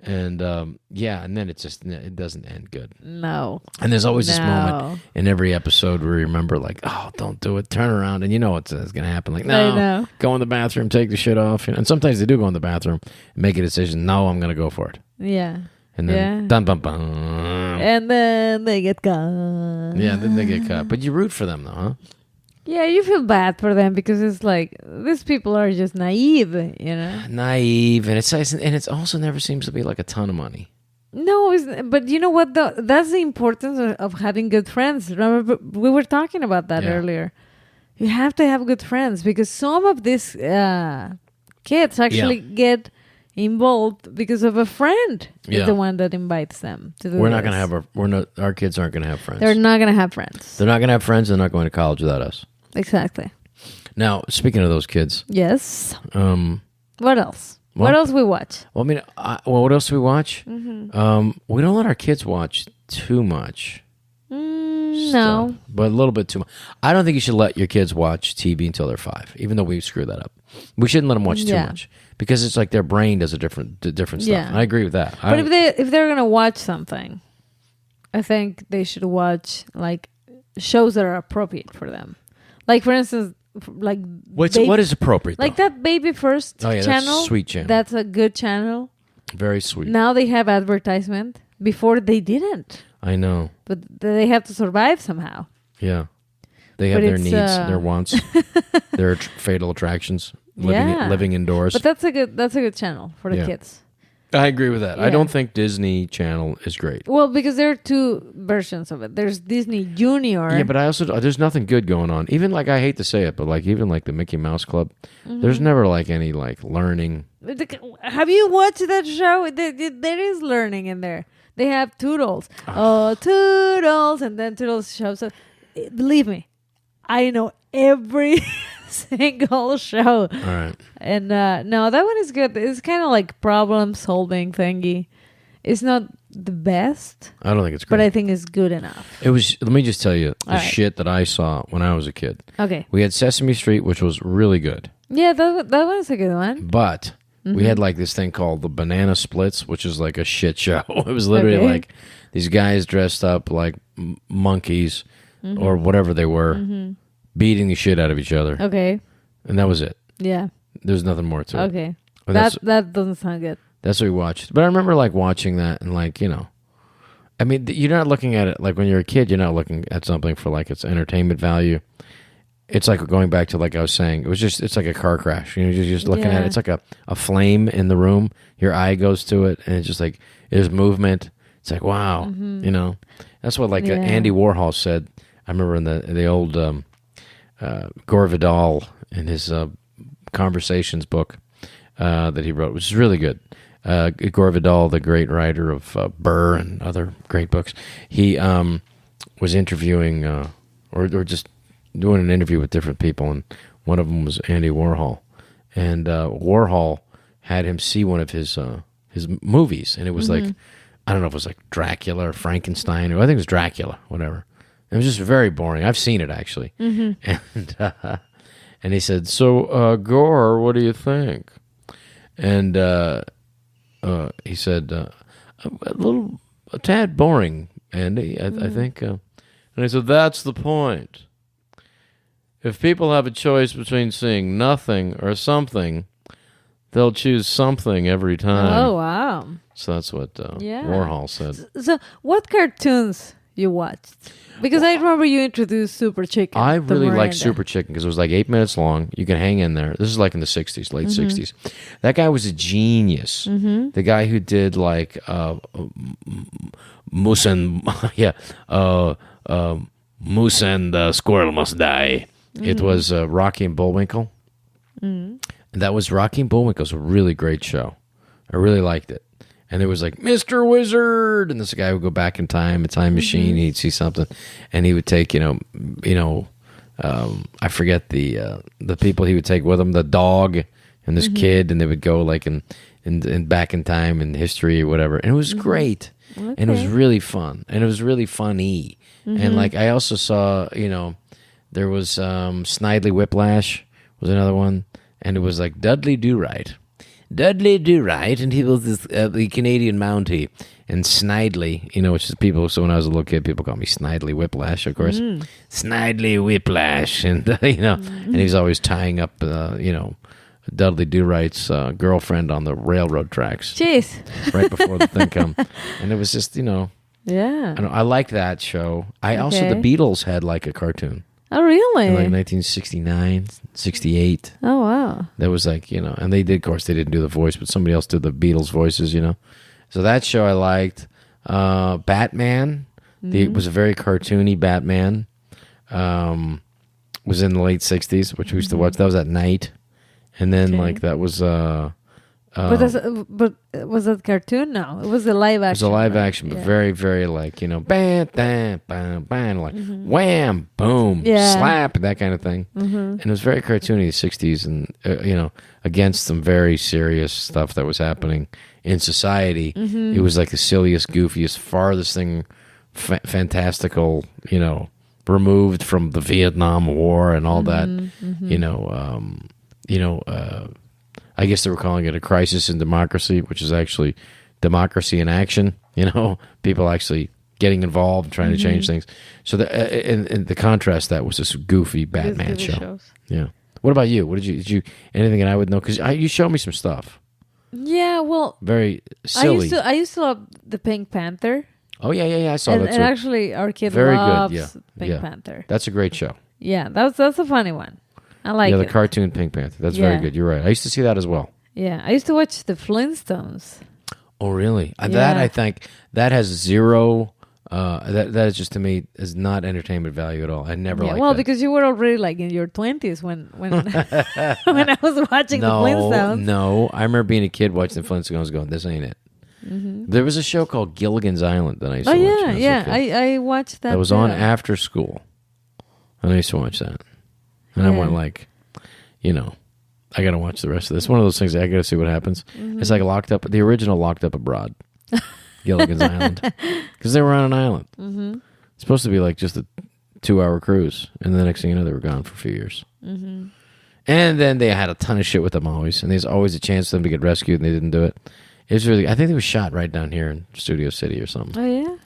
And and then it doesn't end good. No. And there's always this No. moment in every episode where you remember, like, oh, don't do it. Turn around, and what's going to happen. Like, I no, know. go in the bathroom, take the shit off. And sometimes they do go in the bathroom and make a decision. No, I'm going to go for it. Yeah. And then, Yeah. dun, bum, bum. And then they get gone. Yeah, then they get cut. But you root for them, though, huh? Yeah, you feel bad for them because it's like these people are just naive, Naive, and it's also never seems to be like a ton of money. No, but you know what? Though? That's the importance of having good friends. Remember, we were talking about that Yeah. earlier. You have to have good friends because some of these kids actually get involved because of a friend Yeah. is the one that invites them to do We're not this. going to have our kids aren't going to have friends. They're not going to have friends. They're not going to have friends. They're not going to college without us. Exactly. Now, speaking of those kids, Yes. What else? Well- What else we watch? well, I mean, what else do we watch? Mm-hmm. We don't let our kids watch too much. No. stuff, but a little bit too much. I don't think you should let your kids watch TV until they're 5, even though we screw that up. We shouldn't let them watch too Yeah. much because it's like their brain does a different stuff. Yeah. And I agree with that. But if they're gonna watch something, I think they should watch like shows that are appropriate for them. Like for instance, like what is appropriate? like though? that Baby First Oh, yeah, that's a channel. sweet channel. That's a good channel. Very sweet. Now they have advertisement. Before they didn't, I know. but they have to survive somehow. Yeah, they have But their it's, needs, their wants, their fatal attractions. Living indoors. But that's a good channel for the Yeah. kids. I agree with that. I Yeah. don't think Disney Channel is great. Well, because there are two versions of it. There's Disney Junior. Yeah, but I also there's nothing good going on. Even like I hate to say it, but like even like the Mickey Mouse Club, Mm-hmm. there's never like any like learning. Have you watched that show? There is learning in there. They have Toodles. Oh, Toodles. And then Toodles shows up. Believe me, I know every single show. All right. And no, that one is good. It's kind of like problem solving thingy. It's not the best, I don't think it's but great. I think it's good enough. It was. Let me just tell you the All right. shit that I saw when I was a kid. Okay. We had Sesame Street, which was really good, Yeah, that was a good one. but we had like this thing called the Banana Splits, which is like a shit show. It was literally Okay. like these guys dressed up like monkeys or whatever they were, beating the shit out of each other, Okay. and that was it. Yeah. There's nothing more to it. Okay. And that's That doesn't sound good. what we watched. But I remember like watching that and like, you know, I mean, you're not looking at it like when you're a kid, you're not looking at something for like its entertainment value. It's like going back to like I was saying, it's like a car crash. You know, you're just looking at it. It's like a flame in the room. Your eye goes to it and it's just like, there's movement. It's like, wow, you know, that's what like Andy Warhol said. I remember in the old Gore Vidal in his Conversations book that he wrote, which is really good. Gore Vidal, the great writer of Burr and other great books, he was interviewing or just doing an interview with different people, and one of them was Andy Warhol, and Warhol had him see one of his movies, and it was like, I don't know if it was like Dracula or Frankenstein, or I think it was Dracula, whatever. It was just very boring. I've seen it actually, and he said, "So Gore, what do you think?" And he said, a tad boring, Andy, I think. And he said, "That's the point. If people have a choice between seeing nothing or something, they'll choose something every time." Oh, wow. So that's what Warhol said. So what cartoons you watched? Because I remember you introduced Super Chicken. I to really liked Miranda. Super Chicken because it was like 8 minutes long. You can hang in there. This is like in the 60s, late 60s. That guy was a genius. The guy who did like Moose and Moose and the Squirrel Must Die. It was Rocky and Bullwinkle. And that was Rocky and Bullwinkle. It was a really great show. I really liked it. And there was like Mr. Wizard, and this guy would go back in time, a time machine. He'd see something, and he would take, I forget the people he would take with him, the dog and this kid, and they would go like in back in time in history or whatever. And it was great, and it was really fun, and it was really funny. And like I also saw, there was Snidely Whiplash was another one, and it was like Dudley Do-Right. Dudley Do-Right, and he was this, the Canadian Mountie, and Snidely, which is people, so when I was a little kid, people called me Snidely Whiplash, of course. Snidely Whiplash, and, and he was always tying up, Dudley Do-Right's girlfriend on the railroad tracks. Jeez. Right before the thing come. And it was just, Yeah. I liked that show. Also, the Beatles had like a cartoon. Oh, really? In like 1969, 68. Oh, wow. That was like, and they did, of course, they didn't do the voice, but somebody else did the Beatles voices, So that show I liked. Batman. It was a very cartoony Batman. Was in the late 60s, which we used to watch. That was at night. And then, like, that was... but was that cartoon? No, it was a live action. It was a live action, but very, very like, bam, bam, bam, bam, like wham, boom, slap, that kind of thing. And it was very cartoony in the 60s and, against some very serious stuff that was happening in society. It was like the silliest, goofiest, farthest thing, fantastical, removed from the Vietnam War and all that, I guess they were calling it a crisis in democracy, which is actually democracy in action. People actually getting involved and trying to change things. So in the contrast, that was this goofy Batman show. Shows. Yeah. What about you? What did you anything that I would know? Because you showed me some stuff. Yeah, well, Very silly. I used to love the Pink Panther. Oh yeah, I saw that too. And actually, our kid Very loves good. Pink Panther. That's a great show. Yeah, that's a funny one. I like it. Yeah, the cartoon Pink Panther. That's very good. You're right. I used to see that as well. Yeah, I used to watch the Flintstones. Oh, really? That I think that has zero. That is just to me is not entertainment value at all. I never liked that. Because you were already like in your 20s when when I was watching the Flintstones. No, I remember being a kid watching the Flintstones, going, "This ain't it." There was a show called Gilligan's Island that I used to watch. Yeah, when I was a yeah, kid. I watched that. That was on after school, and I used to watch that. And I went like, I got to watch the rest of this. One of those things I got to see what happens. It's like Locked Up, the original Locked Up Abroad. Gilligan's Island, because they were on an island. Mm-hmm. It's supposed to be like just a 2-hour cruise, and the next thing you know, they were gone for a few years. Mm-hmm. And then they had a ton of shit with them always, and there's always a chance for them to get rescued, and they didn't do it. It was really, I think they was shot right down here in Studio City or something. Oh yeah.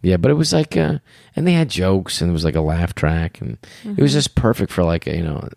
Yeah, but it was like, and they had jokes, and it was like a laugh track, and it was just perfect for like a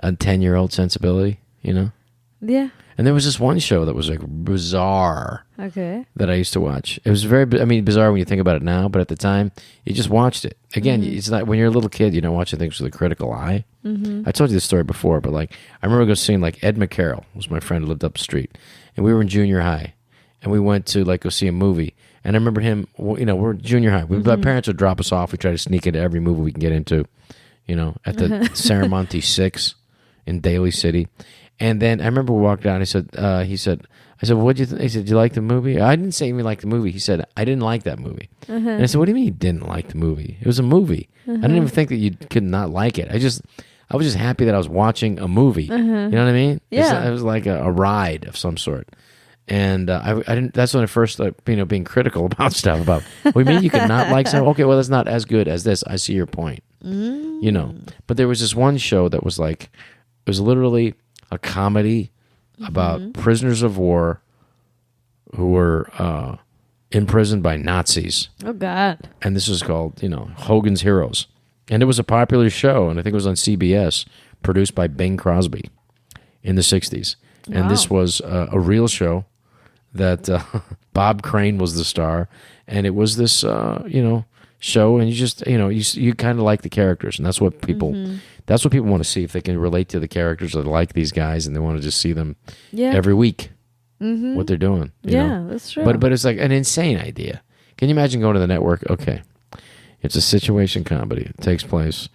10-year-old sensibility, Yeah. And there was this one show that was like bizarre. Okay. That I used to watch. It was very, bizarre when you think about it now, but at the time, you just watched it. Again, it's not, when you're a little kid, you don't watch things with a critical eye. Mm-hmm. I told you this story before, but like, I remember going seeing like Ed McCarroll was my friend who lived up the street, and we were in junior high, and we went to like go see a movie, and I remember him, we're junior high. My parents would drop us off. We try to sneak into every movie we can get into, at the Saramonte 6 in Daly City. And then I remember we walked down. I said, I said, what'd you think? He said, did you like the movie? I didn't say even like the movie. He said, I didn't like that movie. And I said, what do you mean you didn't like the movie? It was a movie. I didn't even think that you could not like it. I was just happy that I was watching a movie. You know what I mean? Yeah. It was like a ride of some sort. And I didn't. That's when I first, being critical about stuff. About what do you mean you could not like something? Okay, well, it's not as good as this. I see your point. But there was this one show that was like, it was literally a comedy about prisoners of war who were imprisoned by Nazis. Oh God! And this was called, Hogan's Heroes, and it was a popular show, and I think it was on CBS, produced by Bing Crosby in the '60s. And Wow. this was a real show that Bob Crane was the star, and it was this show, and you just you kind of like the characters, and that's what people want to see, if they can relate to the characters or like these guys, and they want to just see them every week what they're doing. You know? That's true. But it's like an insane idea. Can you imagine going to the network? Okay, it's a situation comedy. It takes place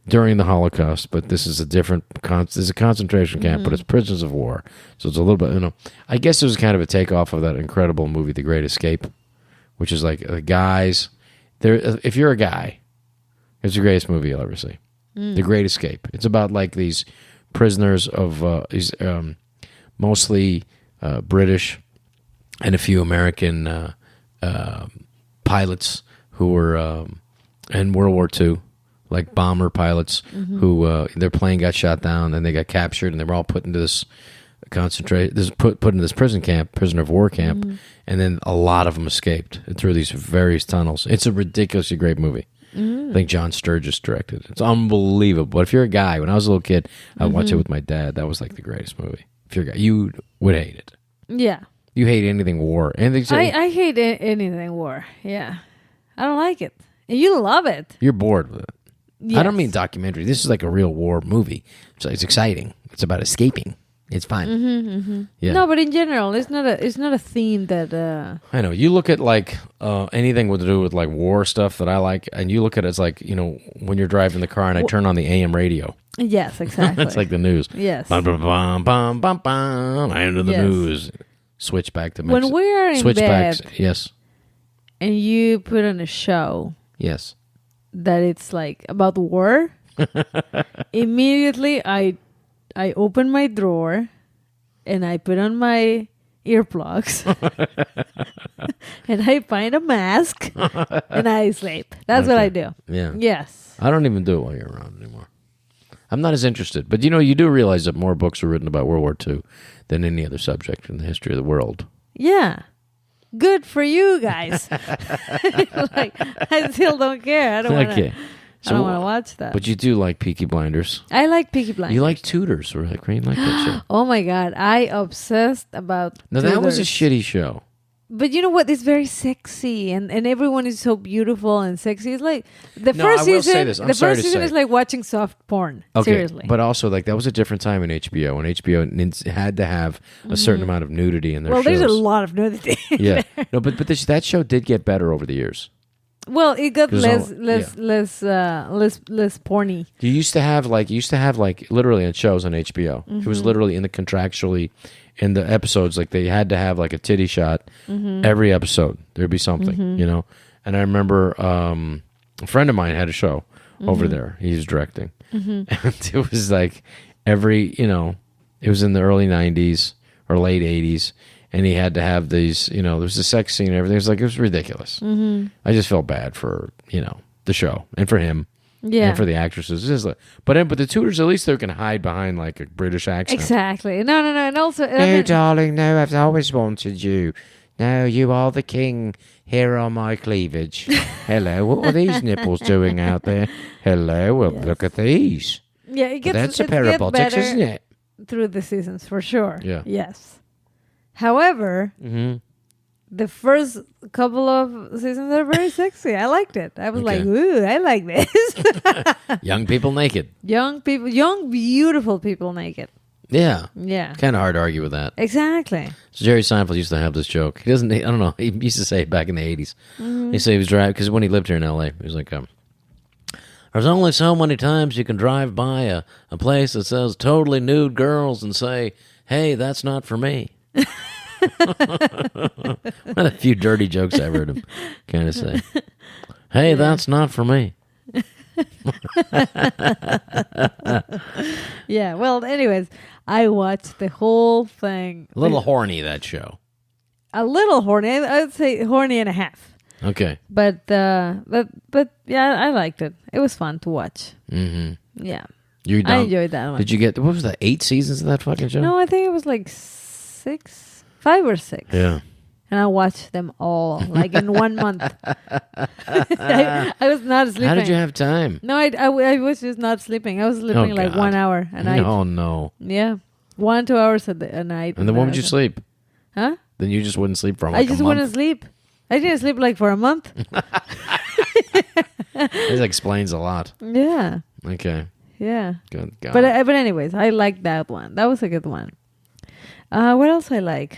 during the Holocaust, but this is a different. There's a concentration camp, but it's prisoners of war, so it's a little bit. I guess it was kind of a takeoff of that incredible movie, The Great Escape, which is like the guys. If you're a guy, it's the greatest movie you'll ever see. The Great Escape. It's about like these prisoners of these mostly British and a few American pilots who were in World War II, like bomber pilots who their plane got shot down and they got captured, and they were all put into this put into this prisoner of war camp, and then a lot of them escaped through these various tunnels. It's a ridiculously great movie. I think John Sturges directed it. It's unbelievable. But if you're a guy, when I was a little kid, I'd watch it with my dad. That was like the greatest movie. If you're a guy, you would hate it. Yeah. You hate anything war. I hate anything war. Yeah. I don't like it. And you love it. You're bored with it. Yes. I don't mean documentary. This is like a real war movie. So it's exciting. It's about escaping. It's fun. Yeah. No, but in general, it's not a theme that. I know. You look at like anything with to do with like war stuff that I like, and you look at it as like when you're driving the car and I turn on the AM radio. Yes, exactly. It's like the news. Yes. Bum, bum, bum, bum, bum, bum. I enter the news. Switch back to when we're in bed. Yes. And you put on a show. Yes. That it's like about war. Immediately, I open my drawer and I put on my earplugs and I find a mask and I sleep. That's what I do. Yeah. Yes. I don't even do it while you're around anymore. I'm not as interested. But you do realize that more books are written about World War II than any other subject in the history of the world. Yeah. Good for you guys. Like, I still don't care. I don't want to. I don't want to watch that. But you do like Peaky Blinders. I like Peaky Blinders. You like Tudors, or like you like that show? Oh my God, I obsessed about. Now Tudors. that was a shitty show. But you know what? It's very sexy, and everyone is so beautiful and sexy. It's like the first season. The first season is like watching soft porn. Okay, seriously. But also, like that was a different time in HBO, and HBO had to have a certain amount of nudity in their shows. Well, there's a lot of nudity. Yeah, no, but that show did get better over the years. Well, it got less porny. You used to have like literally in shows on HBO. It was literally in the episodes, like they had to have like a titty shot every episode. There'd be something, And I remember a friend of mine had a show over there. He was directing, and it was like it was in the early '90s or late '80s, and he had to have these, there was a sex scene and everything. It was ridiculous. Mm-hmm. I just felt bad for, the show and for him. Yeah. And for the actresses. It's just like, but the Tudors, at least they can hide behind like a British accent. Exactly. No. And also... No, darling, no, I've always wanted you. No, you are the king. Here are my cleavage. Hello, what are these nipples doing out there? Hello, well, look at these. Yeah, That's a pair of buttocks, isn't it? Through the seasons, for sure. Yeah. Yes. However, the first couple of seasons are very sexy. I liked it. I was like, ooh, I like this. Young people naked. Young beautiful people naked. Yeah. Yeah. Kind of hard to argue with that. Exactly. So Jerry Seinfeld used to have this joke. I don't know, he used to say it back in the 80s. He said he was driving, because when he lived here in L.A., he was like, there's only so many times you can drive by a place that says totally nude girls and say, hey, that's not for me. One of the few dirty jokes I heard him kind of say. Hey, that's not for me. Yeah, well, anyways, I watched the whole thing. A little horny, that show. A little horny. I would say horny and a half. Okay. But yeah, I liked it. It was fun to watch. Mm-hmm. Yeah. I enjoyed that one. Did you get, what was that, 8 seasons of that fucking show? No, I think it was like 5 or 6. Yeah. And I watched them all, like in 1 month. I was not sleeping. How did you have time? No, I was just not sleeping. I was sleeping like 1 hour a night. Oh, no. Yeah. 1-2 hours a night. And then when would you sleep? Huh? Then you just wouldn't sleep for like I just a month? wouldn't sleep. I didn't sleep like for a month. This explains a lot. Yeah. Okay. Yeah. Good God. But anyways, I liked that one. That was a good one. What else I like?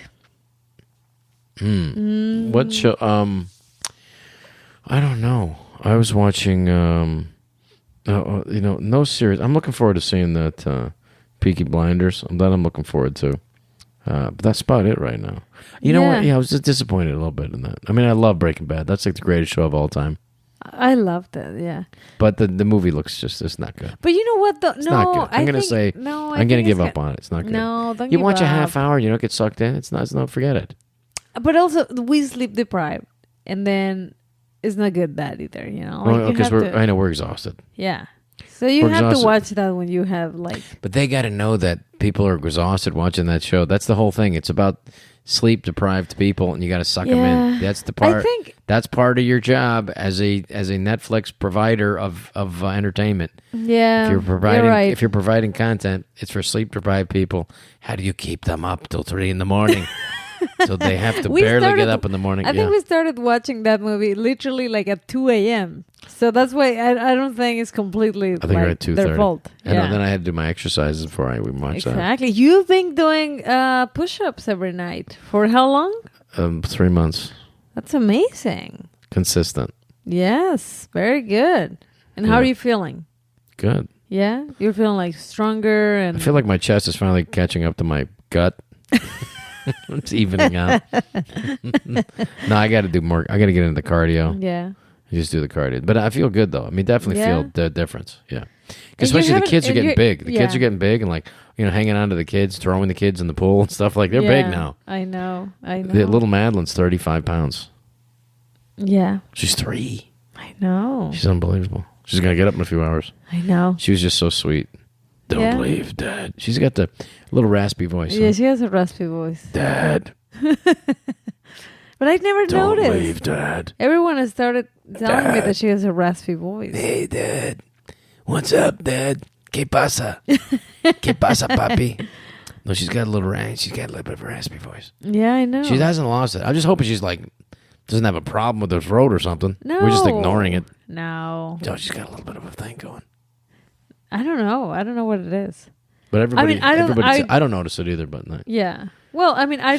What show? I don't know. I was watching. No series. I'm looking forward to seeing that Peaky Blinders. That I'm looking forward to. But that's about it right now. You know what? Yeah, I was just disappointed a little bit in that. I mean, I love Breaking Bad. That's like the greatest show of all time. I loved it. Yeah. But the movie looks it's not good. But you know what? It's not good. I'm gonna give up on it. It's not good. No, don't you give watch up. a half hour, you don't get sucked in. It's not. Forget it. But also, we sleep deprived, and then it's not good that either. Because I know we're exhausted. Yeah. So you have to watch that when you have like. But they got to know that people are exhausted watching that show. That's the whole thing. It's about sleep deprived people, and you got to suck them in. That's the part. I think that's part of your job as a Netflix provider of entertainment. Yeah, if you're providing content, it's for sleep deprived people. How do you keep them up till 3 a.m? So they have to barely get up in the morning. I think we started watching that movie literally like at 2 a.m. So that's why I don't think it's completely I think we're at 2:30. Their fault. And then I had to do my exercises before we watch that. Exactly. You've been doing push-ups every night. For how long? 3 months. That's amazing. Consistent. Yes. Very good. And how are you feeling? Good. Yeah? You're feeling like stronger and... I feel like my chest is finally catching up to my gut. It's evening out. No, I got to do more. I got to get into the cardio. Yeah. You just do the cardio. But I feel good, though. I mean, definitely feel the difference. Yeah. Especially the kids are getting big. The kids are getting big and like, hanging on to the kids, throwing the kids in the pool and stuff. Like, they're big now. I know. The little Madeline's 35 pounds. Yeah. She's 3. I know. She's unbelievable. She's going to get up in a few hours. I know. She was just so sweet. Don't leave, Dad. She's got the little raspy voice. Yeah, she has a raspy voice. Dad. But I never noticed. Don't leave, Dad. Everyone has started telling me that she has a raspy voice. Hey, Dad. What's up, Dad? ¿Qué pasa? ¿Qué pasa, papi? No, she's got a little bit of a raspy voice. Yeah, I know. She hasn't lost it. I'm just hoping she's like, doesn't have a problem with her throat or something. No. We're just ignoring it. No. No, she's got a little bit of a thing going. I don't know. I don't know what it is. But everybody, I don't notice it either. But no. Yeah. Well, I mean, I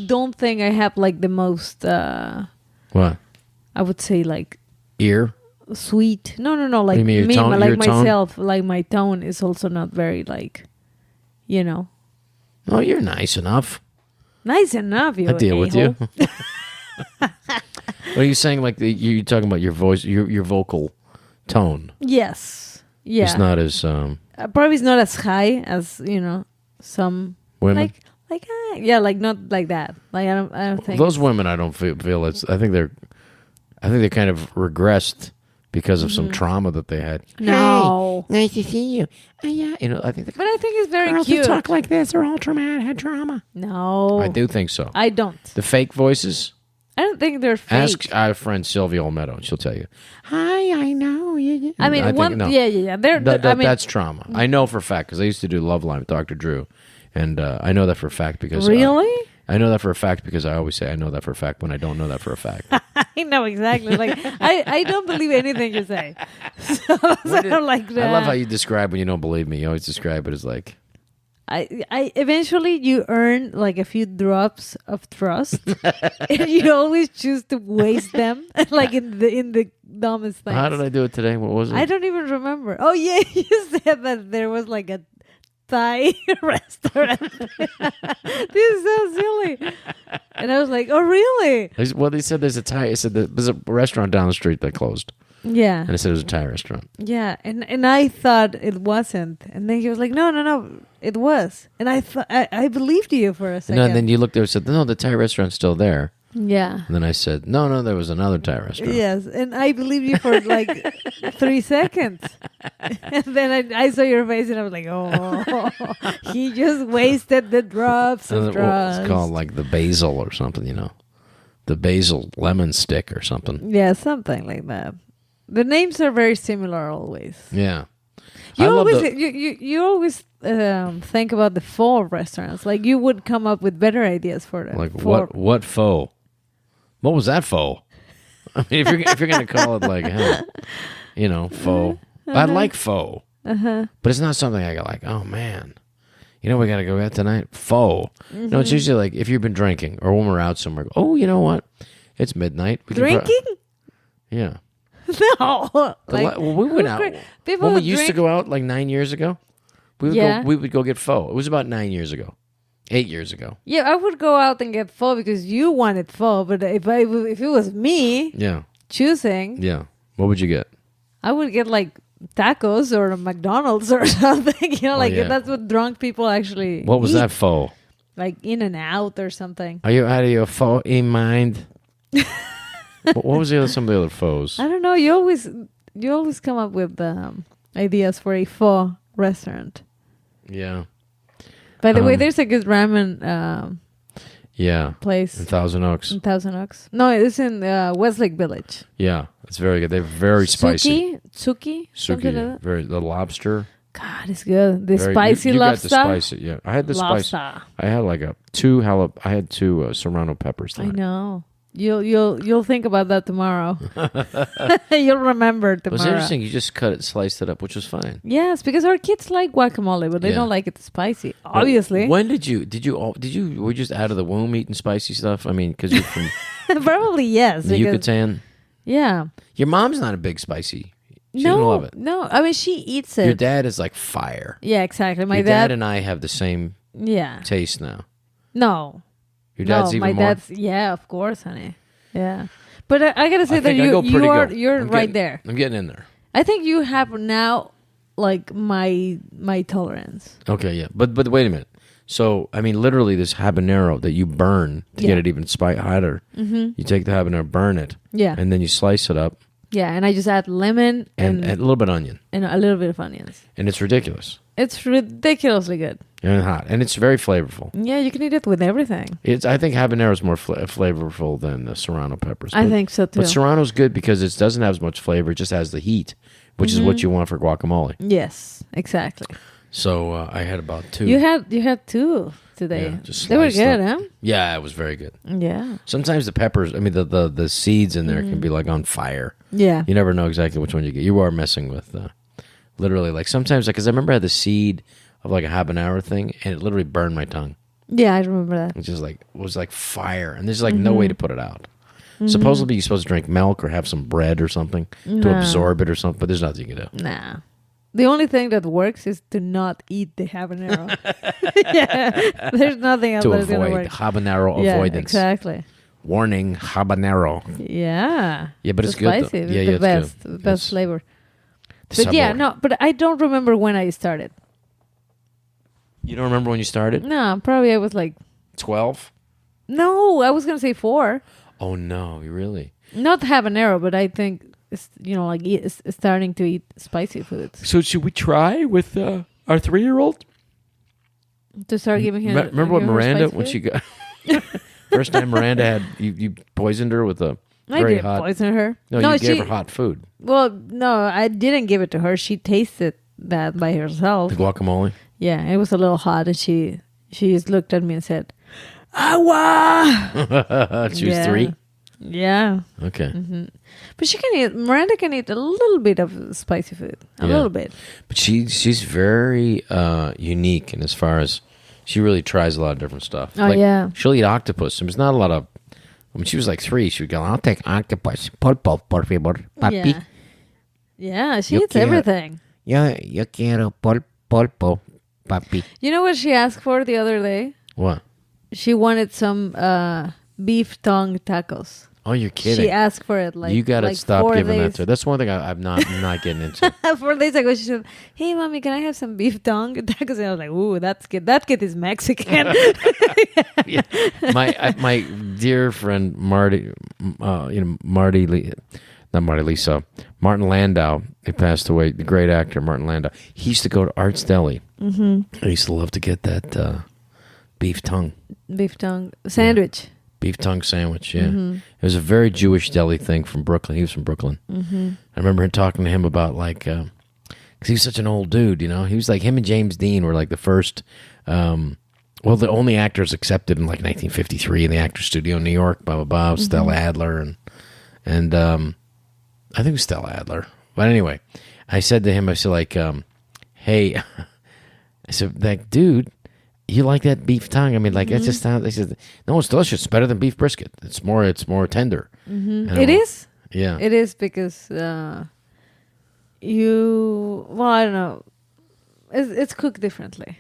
don't think I have like the most. What? I would say like ear. Sweet. No. Like me, tone, like myself. Tone? Like my tone is also not very like, Oh, you're nice enough. Nice enough. You. I deal with you. Are you saying like you're talking about your voice, your vocal tone? Yes. Yeah. It's not as probably it's not as high as some women. Like, yeah, like not like that. Like, I don't think Those women, I don't feel it's. I think they kind of regressed because of some trauma that they had. No. Hey, nice to see you. Yeah, I think. But I think it's very girls cute. who talk like this are all traumatic, had trauma. No. I do think so. I don't. The fake voices. I don't think they're fake. Ask our friend Sylvia Olmedo, and she'll tell you. Hi, I know. I mean, no. yeah. That's trauma. I know for a fact because I used to do Love Line with Dr. Drew, and I know that for a fact because really? I know that for a fact because I always say I know that for a fact when I don't know that for a fact. I know exactly. Like I don't believe anything you say. So I'm like that. I love how you describe when you don't believe me. You always describe it as like. I eventually you earn like a few drops of trust, and you always choose to waste them, like in the dumbest things. How did I do it today? What was it? I don't even remember. Oh yeah, you said that there was like a Thai restaurant. This is so silly. And I was like, oh really? Well, they said there's a Thai. It said there's a restaurant down the street that closed. Yeah. And I said it was a Thai restaurant. Yeah, and I thought it wasn't, and then he was like, no, it was, and I thought I believed you for a second. No, and then you looked there and said, no, the Thai restaurant's still there. Yeah. And then I said, no, there was another Thai restaurant. Yes, and I believed you for like 3 seconds, and then I saw your face, and I was like, oh, he just wasted the drops of trust. It's called like the basil or something, the basil lemon stick or something. Yeah, something like that. The names are very similar always. Yeah. You always think about the pho restaurants. Like you would come up with better ideas for them. Like what pho? What was that pho? I mean, if you're gonna call it like pho, I like pho, but it's not something I go like, oh man, we gotta go out tonight. Pho. No, it's usually like if you've been drinking or when we're out somewhere. Oh, you know what? It's midnight. Drinking? Yeah. No. We went out. When we used to go out like 9 years ago, we would go get pho. It was about 9 years ago. 8 years ago. Yeah, I would go out and get pho because you wanted pho. But if it was me choosing. Yeah. What would you get? I would get like tacos or a McDonald's or something. That's what drunk people actually What was eat. that pho? Like In-N-Out or something. Are you out of your pho in mind? What was some of the other phos? I don't know. You always come up with ideas for a pho restaurant. Yeah. By the way, there's a good ramen place in Thousand Oaks. No, it's in Westlake Village. Yeah, it's very good. They're very spicy. Tsuki, something like that. The lobster. God, it's good. The spicy lobster. You got the spicy. Yeah, I had the spicy. I had like I had two serrano peppers there. I know. You'll think about that tomorrow. You'll remember tomorrow. It was interesting. You just sliced it up, which was fine. Yes, because our kids like guacamole, but they don't like it spicy. Obviously. When did you were you just out of the womb eating spicy stuff? I mean, because you're from probably yes. The Yucatan. Yeah. Your mom's not a big spicy. She doesn't love it. No, I mean she eats it. Your dad is like fire. Yeah, exactly. My dad and I have the same taste now. No. Your dad's even more? Yeah, of course, honey. Yeah. But I gotta say that you're right there. I'm getting in there. I think you have now like my tolerance. Okay, yeah. But wait a minute. So, I mean, literally this habanero that you burn to get it even hotter. Mm-hmm. You take the habanero, burn it. Yeah. And then you slice it up. Yeah, and I just add lemon and a little bit of onion. And a little bit of onions. And it's ridiculous. It's ridiculously good. And hot. And it's very flavorful. Yeah, you can eat it with everything. I think habanero is more flavorful than the serrano peppers. I think so too. But serrano's good because it doesn't have as much flavor. It just has the heat, which is what you want for guacamole. Yes, exactly. So I had about 2. You had 2 today. Yeah, they were good, huh? Yeah, it was very good. Yeah. Sometimes the peppers, I mean, the seeds in there can be like on fire. Yeah. You never know exactly which one you get. You are messing with literally like sometimes, because I remember I had the seed of like a habanero thing and it literally burned my tongue. Yeah, I remember that. It was like fire and there's like no way to put it out. Supposedly you're supposed to drink milk or have some bread or something to absorb it or something, but there's nothing you can do. Nah. The only thing that works is to not eat the habanero. Yeah, there's nothing else that's going to work. Habanero avoidance. Exactly. Warning, habanero. Yeah. Yeah, but it's spicy. good. It's the best. The best flavor. But yeah, no, but I don't remember when I started. You don't remember when you started? No, probably I was like 12? no. I was gonna say 4. Oh, no. You really? Not habanero, but I think it's, like it's starting to eat spicy foods. So should we try with our 3-year-old? To start giving him. Remember what giving her Miranda, spicy when food? she got... First time Miranda had... You poisoned her with a I very didn't hot... poison her. No, you gave her hot food. Well, no, I didn't give it to her. She tasted that by herself. The guacamole? Yeah, it was a little hot, and she just looked at me and said, "Awa." She was 3? Yeah. Okay. But Miranda can eat a little bit of spicy food. A little bit. But she's very unique in as far as she really tries a lot of different stuff. Oh, yeah. She'll eat octopus. There's not a lot of... When she was like 3, she would go, I'll take octopus. Pulpo, por favor, papi. Yeah. Yeah, she Yo eats quiero- everything. Yo quiero pulpo, papi. You know what she asked for the other day? What? She wanted some beef tongue tacos. Oh, you're kidding. She asked for it like you got to like stop 4 giving that days. to her. That's one thing I'm not getting into. 4 days ago, she said, "Hey, mommy, can I have some beef tongue tacos?" And I was like, "Ooh, that's good. That kid is Mexican." Yeah. My dear friend Marty, Martin Landau, he passed away. The great actor Martin Landau. He used to go to Art's Deli. Mm-hmm. I used to love to get that beef tongue sandwich. beef tongue sandwich. Yeah, it was a very Jewish deli thing from Brooklyn. He was from Brooklyn. Mm-hmm. I remember talking to him about like because he was such an old dude. He was like him and James Dean were like the first. The only actors accepted in like 1953 in the Actors Studio in New York, blah, blah, blah, Stella Adler, and I think it was Stella Adler. But anyway, I said to him, I said like, hey, I said, like, dude, you like that beef tongue? I mean, like, it just sounds, they said, no, it's delicious. It's better than beef brisket. It's more tender. Mm-hmm. It is? Yeah. It is because I don't know. It's cooked differently.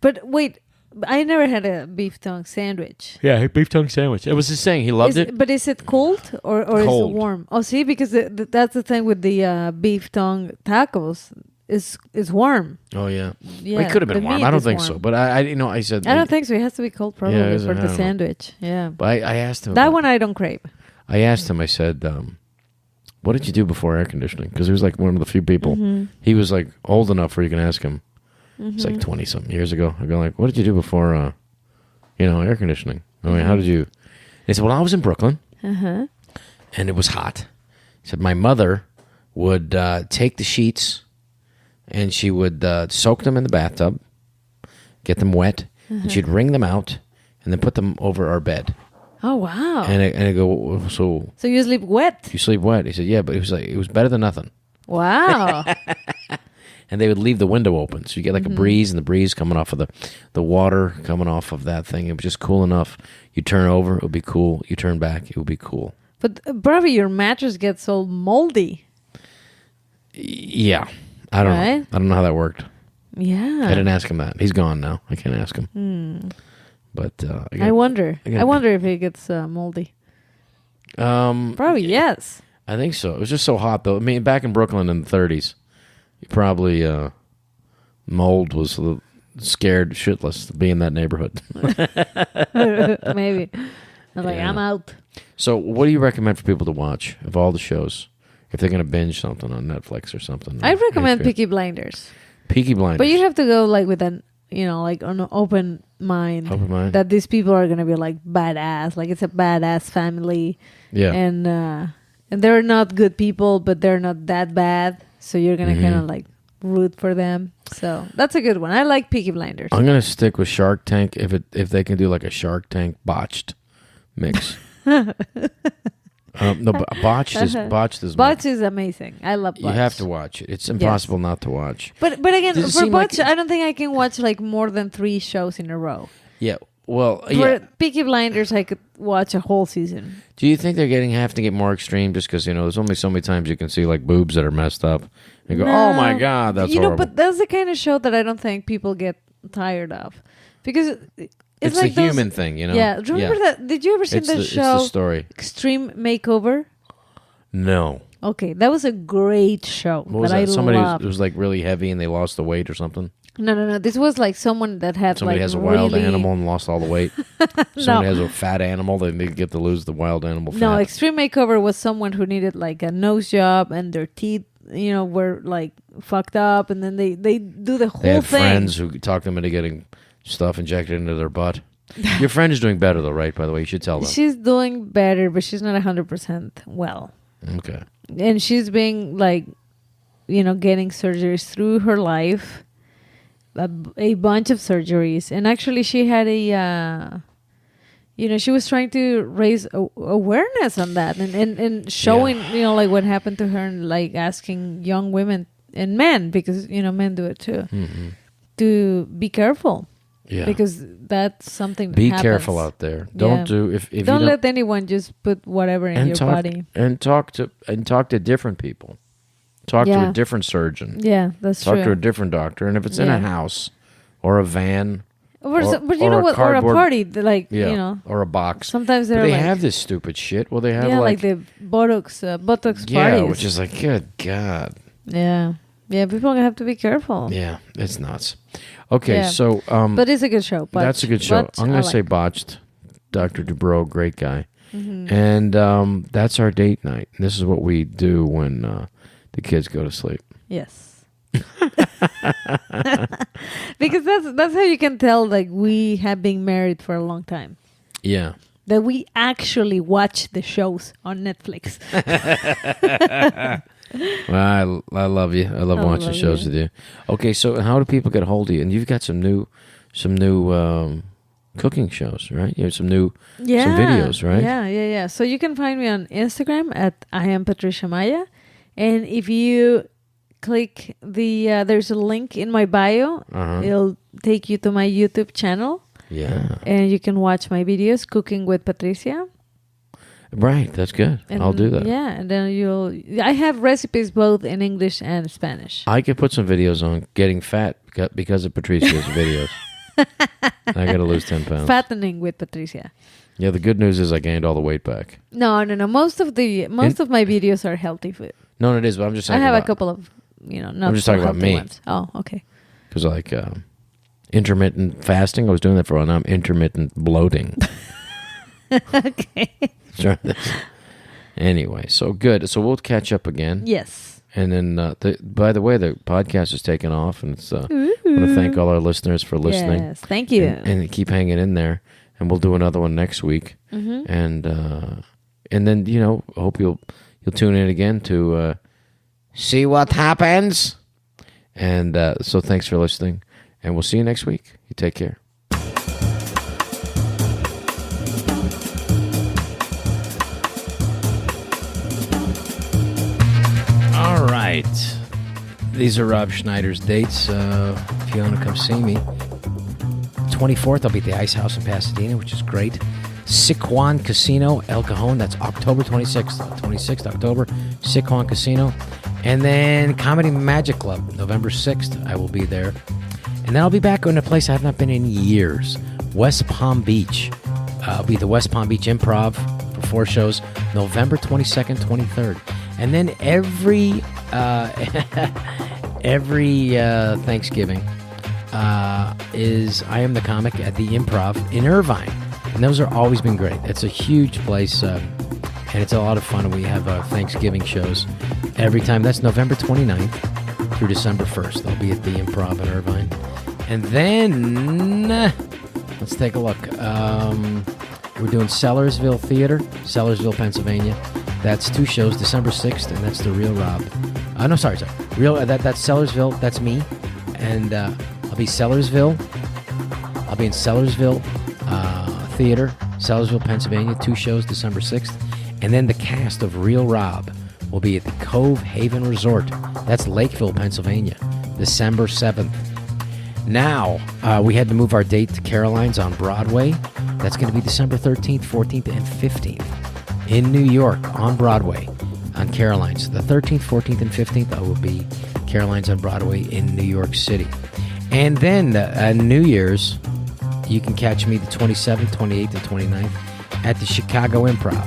But wait, I never had a beef tongue sandwich. Yeah, beef tongue sandwich. It was just saying he loved it. But is it cold or is it Cold. warm? Oh, see, because that's the thing with the beef tongue tacos. Is warm. Oh, yeah. Yeah, It could have been the warm. meat I don't is think warm. so. But I said... I don't think so. It has to be cold probably Yeah, for I the don't know. sandwich. Yeah. But I asked him... That about- one I don't crave. I asked him, I said, what did you do before air conditioning? Because he was like one of the few people. He was like old enough where you can ask him. It's like 20-something years ago. I go like, what did you do before, air conditioning? I mean, how did you... He said, well, I was in Brooklyn, and it was hot. He said, my mother would take the sheets, and she would soak them in the bathtub, get them wet, and she'd wring them out, and then put them over our bed. Oh wow! And I go, so you sleep wet? you sleep wet? He said, yeah, but it was better than nothing. Wow! And they would leave the window open, so you get like a breeze, and the breeze coming off of the water coming off of that thing. It was just cool enough. You turn over, it would be cool. You turn back, it would be cool. But probably your mattress gets all moldy. Yeah, I don't know. Right? I don't know how that worked. Yeah. I didn't ask him that. He's gone now. I can't ask him. But I wonder. I got- I wonder if it gets moldy. Probably yes. I think so. It was just so hot, though. I mean, back in Brooklyn in the 30s, you probably mold was scared shitless to be in that neighborhood. Maybe. I was like, Yeah. I'm out. So, what do you recommend for people to watch of all the shows if they're going to binge something on Netflix or something? I recommend HBO? Peaky Blinders. Peaky Blinders. But you have to go like with an, like an open mind. Open mind. That these people are going to be like badass. Like it's a badass family. Yeah. And they're not good people, but they're not that bad. So you're going to kind of like root for them. So that's a good one. I like Peaky Blinders. I'm going to stick with Shark Tank if they can do like a Shark Tank botched mix. No, botched is Botch is amazing. I love Botch. You have to watch it. It's impossible not to watch. But again, Does it for seem like Botch, I don't think I can watch like more than 3 shows in a row. Yeah. Well, For yeah. Peaky Blinders, I could watch a whole season. Do you think they're have to get more extreme just because there's only so many times you can see like boobs that are messed up and go, oh my god, that's horrible. But that's the kind of show that I don't think people get tired of because It's like the human thing, Yeah, remember that? Did you ever see It's the the show story. Extreme Makeover? No. Okay, that was a great show What was that I that? Somebody loved. was like really heavy and they lost the weight or something. No. This was like someone that had Somebody like has a wild really- animal and lost all the weight. Someone has a fat animal, they get to lose the wild animal fat. No, Extreme Makeover was someone who needed like a nose job and their teeth, were like fucked up, and then they do the whole They had thing. friends who talked them into getting stuff injected into their butt. Your friend is doing better though, right? By the way, you should tell them. She's doing better, but she's not 100% well. Okay. And she's being like, getting surgeries through her life, a bunch of surgeries. And actually she had she was trying to raise awareness on that and showing, like what happened to her, and like asking young women and men, because, men do it too, to be careful. Yeah. Because that's something that Be happens. careful out there. Don't do if you don't let anyone just put whatever in your body. And talk to different people. Talk to a different surgeon. Yeah, that's true. Talk to a different doctor. And if it's in a house or a van but you know what? Or a party, like, or a box. Sometimes they like, have this stupid shit. Well, they have like the Botox parties. which is like, good God. Yeah. Yeah, people have to be careful. Yeah, it's nuts. Okay, so... but it's a good show. That's a good show. I'm going to say Botched. Dr. Dubrow, great guy. Mm-hmm. And that's our date night. This is what we do when the kids go to sleep. Yes. Because that's how you can tell, like, we have been married for a long time. Yeah. That we actually watch the shows on Netflix. Well, I love you. I love watching shows with you. Okay, so how do people get a hold of you? And you've got some new cooking shows, right? You have some videos, right? Yeah. So you can find me on Instagram at I am Patricia Maya, and if you click there's a link in my bio, it'll take you to my YouTube channel. Yeah. And you can watch my videos, Cooking with Patricia. Right, that's good. And I'll do that. Yeah, and then I have recipes both in English and Spanish. I could put some videos on getting fat because of Patricia's videos. I got to lose 10 pounds. Fattening with Patricia. Yeah, the good news is I gained all the weight back. No. Most of my videos are healthy food. No, it is, but I'm just saying. I have a couple of, not I'm just talking about me. Ones. Oh, okay. Because like intermittent fasting, I was doing that for a while. Now I'm intermittent bloating. Okay. Anyway, so good. So we'll catch up again. Yes. And then, by the way, the podcast is taking off, and it's. I want to thank all our listeners for listening. Yes, thank you. And keep hanging in there. And we'll do another one next week. Mm-hmm. And then I hope you'll tune in again to see what happens. And so thanks for listening, and we'll see you next week. You take care. Right. These are Rob Schneider's dates. If you want to come see me, 24th, I'll be at the Ice House in Pasadena, which is great. Sic Juan Casino, El Cajon. That's October 26th. 26th October, Sic Juan Casino. And then Comedy Magic Club, November 6th. I will be there. And then I'll be back in a place I have not been in years, West Palm Beach. I'll be at the West Palm Beach Improv for 4 shows, November 22nd, 23rd. And then every Thanksgiving is I Am the Comic at the Improv in Irvine. And those are always been great. It's a huge place, and it's a lot of fun. We have Thanksgiving shows every time. That's November 29th through December 1st. I'll be at the Improv in Irvine. And then, let's take a look. We're doing Sellersville Theater, Sellersville, Pennsylvania. That's 2 shows, December 6th, and that's the Real Rob. No, sorry. That's Sellersville. That's me. And I'll be in Sellersville Theater, Sellersville, Pennsylvania. 2 shows, December 6th. And then the cast of Real Rob will be at the Cove Haven Resort. That's Lakeville, Pennsylvania, December 7th. Now, we had to move our date to Caroline's on Broadway. That's going to be December 13th, 14th, and 15th in New York on Broadway on Caroline's. The 13th, 14th, and 15th, I will be Caroline's on Broadway in New York City. And then New Year's, you can catch me the 27th, 28th, and 29th at the Chicago Improv.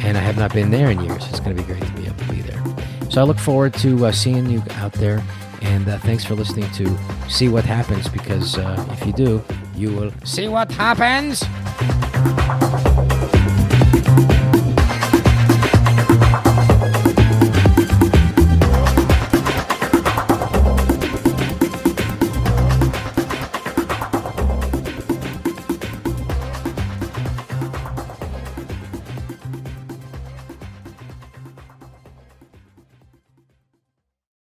and I have not been there in years. It's going to be great to be able to be there. So I look forward to seeing you out there, and thanks for listening to See What Happens, because if you do, you will see what happens.